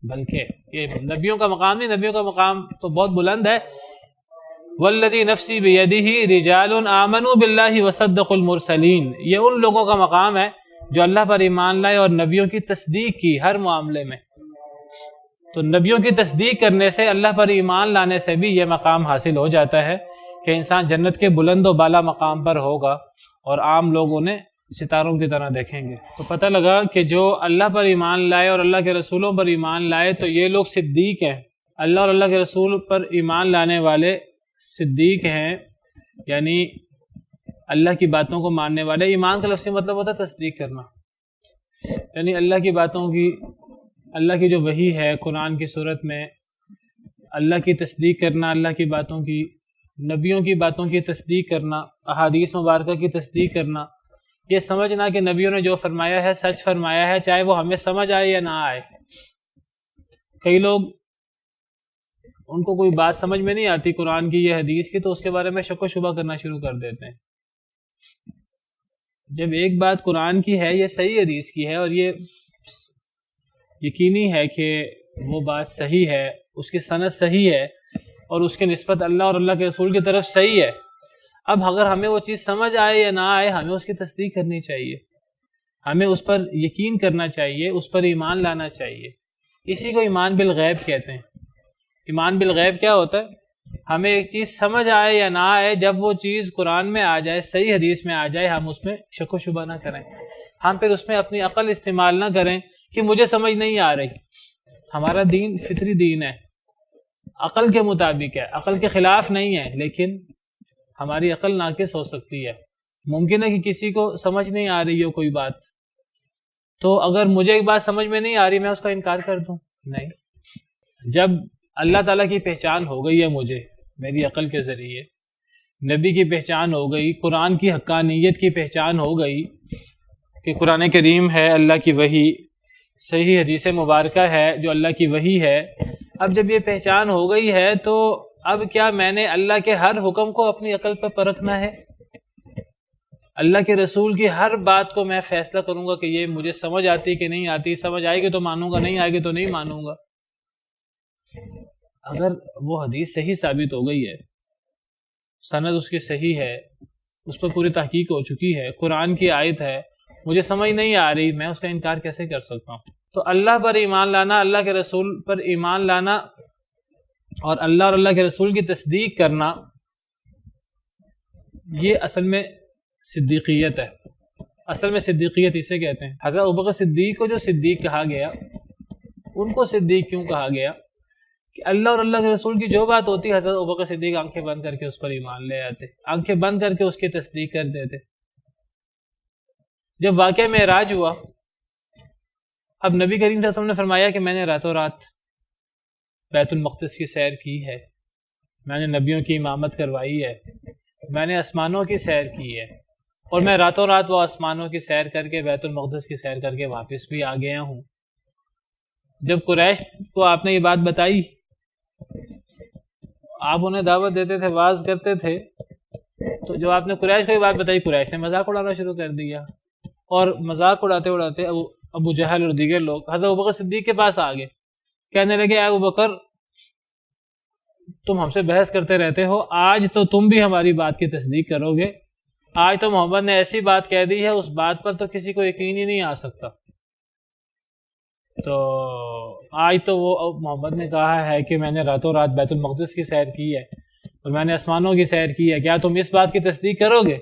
بلکہ یہ نبیوں کا مقام نہیں، نبیوں کا مقام تو بہت بلند ہے۔ والذی نفسی بیدہ رجال آمنوا باللہ وصدقوا المرسلین، یہ ان لوگوں کا مقام ہے جو اللہ پر ایمان لائے اور نبیوں کی تصدیق کی ہر معاملے میں۔ تو نبیوں کی تصدیق کرنے سے، اللہ پر ایمان لانے سے بھی یہ مقام حاصل ہو جاتا ہے کہ انسان جنت کے بلند و بالا مقام پر ہوگا اور عام لوگ انہیں ستاروں کی طرح دیکھیں گے۔ تو پتہ لگا کہ جو اللہ پر ایمان لائے اور اللہ کے رسولوں پر ایمان لائے تو یہ لوگ صدیق ہیں۔ اللہ اور اللہ کے رسول پر ایمان لانے والے صدیق ہیں، یعنی اللہ کی باتوں کو ماننے والے۔ ایمان کا لفظی مطلب ہوتا ہے تصدیق کرنا، یعنی اللہ کی باتوں کی، اللہ کی جو وحی ہے قرآن کی صورت میں، اللہ کی تصدیق کرنا، اللہ کی باتوں کی، نبیوں کی باتوں کی تصدیق کرنا، احادیث مبارکہ کی تصدیق کرنا، یہ سمجھنا کہ نبیوں نے جو فرمایا ہے سچ فرمایا ہے، چاہے وہ ہمیں سمجھ آئے یا نہ آئے۔ کئی لوگ ان کو کوئی بات سمجھ میں نہیں آتی قرآن کی یا حدیث کی تو اس کے بارے میں شک و شبہ کرنا شروع کر دیتے ہیں۔ جب ایک بات قرآن کی ہے، یہ صحیح حدیث کی ہے، اور یہ یقینی ہے کہ وہ بات صحیح ہے، اس کی سند صحیح ہے، اور اس کی نسبت اللہ اور اللہ کے رسول کی طرف صحیح ہے، اب اگر ہمیں وہ چیز سمجھ آئے یا نہ آئے، ہمیں اس کی تصدیق کرنی چاہیے، ہمیں اس پر یقین کرنا چاہیے، اس پر ایمان لانا چاہیے۔ اسی کو ایمان بالغیب کہتے ہیں۔ ایمان بالغیب کیا ہوتا ہے؟ ہمیں ایک چیز سمجھ آئے یا نہ آئے، جب وہ چیز قرآن میں آ جائے، صحیح حدیث میں آ جائے، ہم اس میں شک و شبہ نہ کریں، ہم پھر اس میں اپنی عقل استعمال نہ کریں کہ مجھے سمجھ نہیں آ رہی۔ ہمارا دین فطری دین ہے، عقل کے مطابق ہے، عقل کے خلاف نہیں ہے، لیکن ہماری عقل ناقص ہو سکتی ہے۔ ممکن ہے کہ کسی کو سمجھ نہیں آ رہی ہو کوئی بات، تو اگر مجھے ایک بات سمجھ میں نہیں آ رہی، میں اس کا انکار کر دوں؟ نہیں۔ جب اللہ تعالیٰ کی پہچان ہو گئی ہے مجھے میری عقل کے ذریعے، نبی کی پہچان ہو گئی، قرآن کی حقانیت کی پہچان ہو گئی کہ قرآن کریم ہے اللہ کی وحی، صحیح حدیث مبارکہ ہے جو اللہ کی وحی ہے، اب جب یہ پہچان ہو گئی ہے تو اب کیا میں نے اللہ کے ہر حکم کو اپنی عقل پر پرکھنا ہے؟ اللہ کے رسول کی ہر بات کو میں فیصلہ کروں گا کہ یہ مجھے سمجھ آتی کہ نہیں آتی، سمجھ آئے گی تو مانوں گا، نہیں آئے گی تو نہیں مانوں گا؟ اگر وہ حدیث صحیح ثابت ہو گئی ہے، سند اس کی صحیح ہے، اس پر پوری تحقیق ہو چکی ہے، قرآن کی آیت ہے، مجھے سمجھ نہیں آ رہی، میں اس کا انکار کیسے کر سکتا ہوں؟ تو اللہ پر ایمان لانا، اللہ کے رسول پر ایمان لانا، اور اللہ اللہ کے رسول کی تصدیق کرنا، یہ اصل میں صدیقیت ہے۔ اصل میں صدیقیت اسے کہتے ہیں۔ حضرت ابوبکر صدیق کو جو صدیق کہا گیا، ان کو صدیق کیوں کہا گیا؟ کہ اللہ اور اللہ کے رسول کی جو بات ہوتی، حضرت ابوبکر صدیق آنکھیں بند کر کے اس پر ایمان لے آتے، آنکھیں بند کر کے اس کی تصدیق کر دیتے۔ جب واقعہ معراج ہوا، اب نبی کریم صلی اللہ علیہ وسلم نے فرمایا کہ میں نے راتوں رات بیت المقدس کی سیر کی ہے، میں نے نبیوں کی امامت کروائی ہے، میں نے آسمانوں کی سیر کی ہے، اور میں راتوں رات وہ آسمانوں کی سیر کر کے بیت المقدس کی سیر کر کے واپس بھی آ گیا ہوں۔ جب قریش کو آپ نے یہ بات بتائی، آپ انہیں دعوت دیتے تھے، واعظ کرتے تھے، تو جب آپ نے قریش کو یہ بات بتائی، قریش نے مذاق اڑانا شروع کر دیا، اور مذاق اڑاتے اڑاتے ابو جہل اور دیگر لوگ حضرت ابوبکر صدیق کے پاس آ گئے، کہنے لگے اے ابوبکر، تم ہم سے بحث کرتے رہتے ہو، آج تو تم بھی ہماری بات کی تصدیق کرو گے، آج تو محمد نے ایسی بات کہہ دی ہے، اس بات پر تو کسی کو یقین ہی نہیں آ سکتا۔ تو آج تو وہ محمد نے کہا ہے کہ میں نے راتوں رات بیت المقدس کی سیر کی ہے اور میں نے آسمانوں کی سیر کی ہے، کیا تم اس بات کی تصدیق کرو گے؟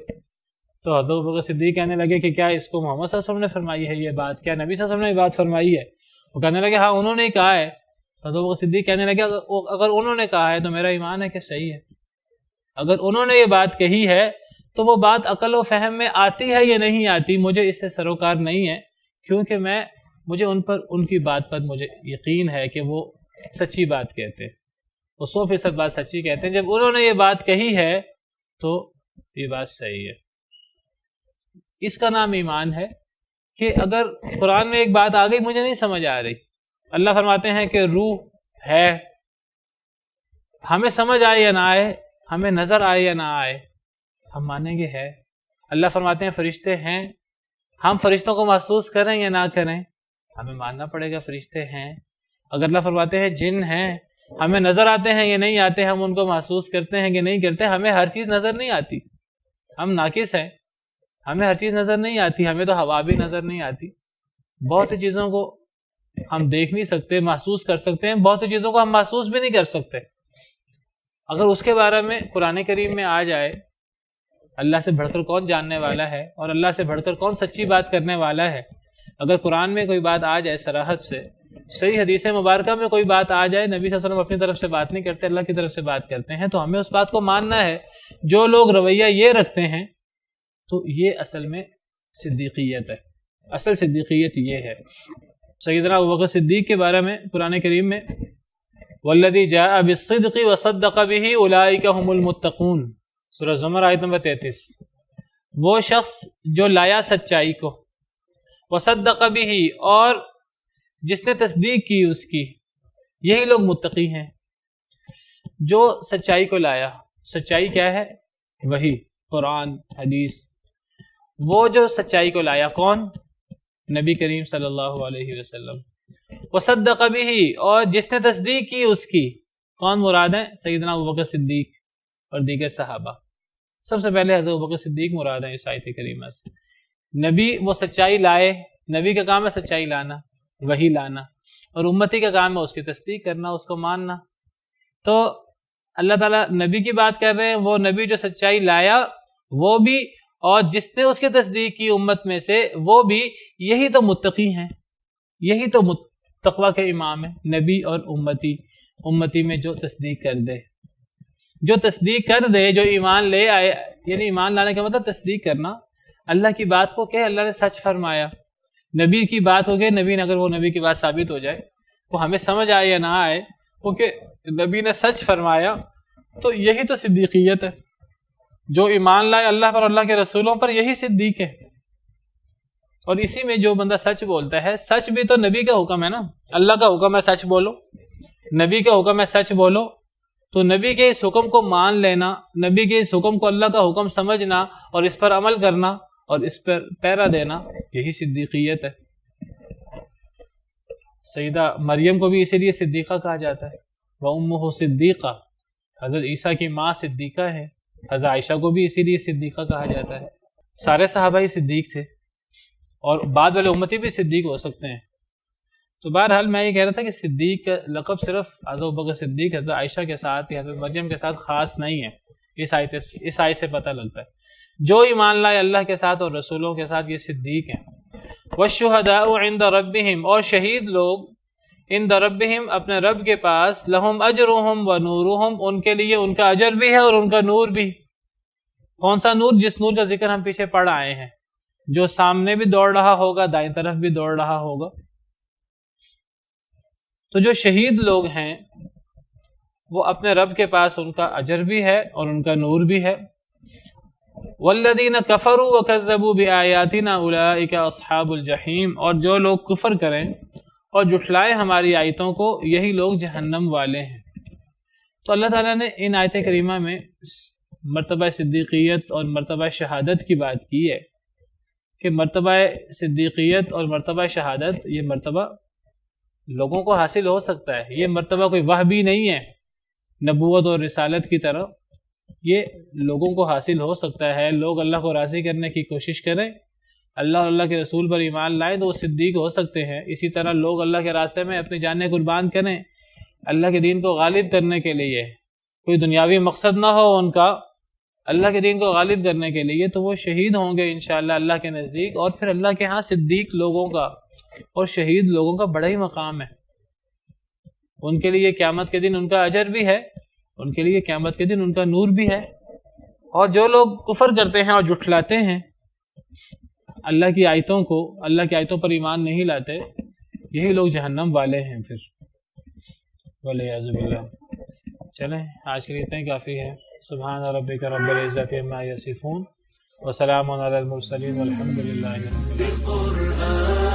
تو حضرت ابوبکر صدیق کہنے لگے کہ کیا اس کو محمد صلی اللہ علیہ وسلم نے فرمائی ہے یہ بات؟ کیا نبی صلی اللہ علیہ وسلم نے یہ بات فرمائی ہے؟ وہ کہنے لگے ہاں انہوں نے ہی کہا ہے۔ حضرت ابوبکر صدیق کہنے لگے اگر انہوں نے کہا ہے تو میرا ایمان ہے کہ صحیح ہے، اگر انہوں نے یہ بات کہی ہے تو وہ بات عقل و فہم میں آتی ہے یا نہیں آتی، مجھے اس سے سروکار نہیں ہے، کیونکہ مجھے ان کی بات پر مجھے یقین ہے کہ وہ سچی بات کہتے ہیں، وہ 100% بات سچی کہتے ہیں۔ جب انہوں نے یہ بات کہی ہے تو یہ بات صحیح ہے۔ اس کا نام ایمان ہے کہ اگر قرآن میں ایک بات آ گئی مجھے نہیں سمجھ آ رہی، اللہ فرماتے ہیں کہ روح ہے، ہمیں سمجھ آئے یا نہ آئے، ہمیں نظر آئے یا نہ آئے، ہم مانیں گے ہے۔ اللہ فرماتے ہیں فرشتے ہیں، ہم فرشتوں کو محسوس کریں یا نہ کریں، ہمیں ماننا پڑے گا فرشتے ہیں۔ اگر اللہ فرماتے ہیں جن ہیں، ہمیں نظر آتے ہیں یا نہیں آتے، ہم ان کو محسوس کرتے ہیں کہ نہیں کرتے، ہمیں ہر چیز نظر نہیں آتی، ہم ناقص ہیں، ہمیں ہر چیز نظر نہیں آتی، ہمیں تو ہوا بھی نظر نہیں آتی، بہت سی چیزوں کو ہم دیکھ نہیں سکتے، محسوس کر سکتے ہیں، بہت سی چیزوں کو ہم محسوس بھی نہیں کر سکتے۔ اگر اس کے بارے میں قرآن کریم میں آ جائے اللہ سے بڑھ کر کون جاننے والا ہے اور اللہ سے بڑھ کر کون سچی بات کرنے والا ہے، اگر قرآن میں کوئی بات آ جائے صراحت سے، صحیح حدیث مبارکہ میں کوئی بات آ جائے، نبی صلی اللہ علیہ وسلم اپنی طرف سے بات نہیں کرتے، اللہ کی طرف سے بات کرتے ہیں، تو ہمیں اس بات کو ماننا ہے۔ جو لوگ رویہ یہ رکھتے ہیں تو یہ اصل میں صدیقیت ہے، اصل صدیقیت یہ ہے۔ سیدنا ابوبکر صدیق کے بارے میں قرآن کریم میں والذی جاء بالصدق وصدق به اولئک هم المتقون، سورہ زمر آیت نمبر 33، وہ شخص جو لایا سچائی کو، وصدق به، اور جس نے تصدیق کی اس کی، یہی لوگ متقی ہیں۔ جو سچائی کو لایا، سچائی کیا ہے؟ وہی قرآن حدیث، وہ جو سچائی کو لایا، کون؟ نبی کریم صلی اللہ علیہ وسلم۔ وصدق بہ، اور جس نے تصدیق کی اس کی، کون مراد ہے؟ سیدنا ابوبکر صدیق اور دیگر صحابہ۔ سب سے پہلے حضرت ابوبکر صدیق مراد ہے اس آیت کریمہ سے۔ نبی وہ سچائی لائے، نبی کا کام ہے سچائی لانا، وہی لانا، اور امتی کا کام ہے اس کی تصدیق کرنا، اس کو ماننا۔ تو اللہ تعالیٰ نبی کی بات کر رہے ہیں، وہ نبی جو سچائی لایا وہ بھی، اور جس نے اس کی تصدیق کی امت میں سے وہ بھی، یہی تو متقی ہیں، یہی تو تقویٰ کے امام ہیں، نبی اور امتی میں جو تصدیق کر دے، جو تصدیق کر دے، جو ایمان لے آئے، یعنی ایمان لانے کا مطلب تصدیق کرنا، اللہ کی بات کو کہ اللہ نے سچ فرمایا، نبی کی بات ہو گئی، نبی نے اگر وہ نبی کی بات ثابت ہو جائے، وہ ہمیں سمجھ آئے یا نہ آئے، کیونکہ نبی نے سچ فرمایا، تو یہی تو صدیقیت ہے۔ جو ایمان لائے اللہ پر، اللہ کے رسولوں پر، یہی صدیق ہے۔ اور اسی میں جو بندہ سچ بولتا ہے، سچ بھی تو نبی کا حکم ہے نا، اللہ کا حکم ہے سچ بولو، نبی کا حکم ہے سچ بولو، تو نبی کے اس حکم کو مان لینا، نبی کے اس حکم کو اللہ کا حکم سمجھنا اور اس پر عمل کرنا اور اس پر پیرا دینا، یہی صدیقیت ہے۔ سیدہ مریم کو بھی اسی لیے صدیقہ کہا جاتا ہے، وَأُمُّهُ صدیقہ، حضرت عیسیٰ کی ماں صدیقہ ہے، حضرت عائشہ کو بھی اسی لیے صدیقہ کہا جاتا ہے۔ سارے صحابہ ہی صدیق تھے، اور بعد والے امتی بھی صدیق ہو سکتے ہیں۔ تو بہرحال میں یہ کہہ رہا تھا کہ صدیق کا لقب صرف حضرت ابوبکر صدیق، حضرت عائشہ کے ساتھ یا حضرت مریم کے ساتھ خاص نہیں ہے، اس آیت سے پتہ لگتا ہے۔ جو ایمان لائے اللہ کے ساتھ اور رسولوں کے ساتھ، یہ صدیق ہیں۔ وَالشُّهَدَاءُ عِنْدَ رَبِّهِمْ، اور شہید لوگ عند ربہم، اپنے رب کے پاس، لہم اجرہم و نورہم، ان کے لیے ان کا اجر بھی ہے اور ان کا نور بھی۔ کون سا نور؟ جس نور کا ذکر ہم پیچھے پڑھ آئے ہیں، جو سامنے بھی دوڑ رہا ہوگا، دائیں طرف بھی دوڑ رہا ہوگا۔ تو جو شہید لوگ ہیں وہ اپنے رب کے پاس ان کا اجر بھی ہے اور ان کا نور بھی ہے۔ والذین کفروا وکذبوا بآیاتنا اولئک اصحاب الجحیم، اور جو لوگ کفر کریں اور جھٹلائیں ہماری آیتوں کو، یہی لوگ جہنم والے ہیں۔ تو اللہ تعالیٰ نے ان آیت کریمہ میں مرتبہ صدیقیت اور مرتبہ شہادت کی بات کی ہے، کہ مرتبہ صدیقیت اور مرتبہ شہادت، یہ مرتبہ لوگوں کو حاصل ہو سکتا ہے، یہ مرتبہ کوئی وہبی نہیں ہے نبوت اور رسالت کی طرح، یہ لوگوں کو حاصل ہو سکتا ہے۔ لوگ اللہ کو راضی کرنے کی کوشش کریں، اللہ اور اللہ کے رسول پر ایمان لائیں تو وہ صدیق ہو سکتے ہیں۔ اسی طرح لوگ اللہ کے راستے میں اپنی جانیں قربان کریں اللہ کے دین کو غالب کرنے کے لیے، کوئی دنیاوی مقصد نہ ہو ان کا، اللہ کے دین کو غالب کرنے کے لیے، تو وہ شہید ہوں گے انشاءاللہ اللہ کے نزدیک، اور پھر اللہ کے ہاں صدیق لوگوں کا اور شہید لوگوں کا بڑا ہی مقام ہے۔ ان کے لیے قیامت کے دن ان کا اجر بھی ہے، ان کے لیے قیامت کے دن ان کا نور بھی ہے۔ اور جو لوگ کفر کرتے ہیں اور جھٹلاتے ہیں اللہ کی آیتوں کو، اللہ کی آیتوں پر ایمان نہیں لاتے، یہی لوگ جہنم والے ہیں پھر، والعیاذ باللہ۔ چلیں آج کے لیے اتنا ہی کافی ہے۔ سبحان ربک رب العزت عما یصفون وسلام علی المرسلین والحمد للہ رب العالمین۔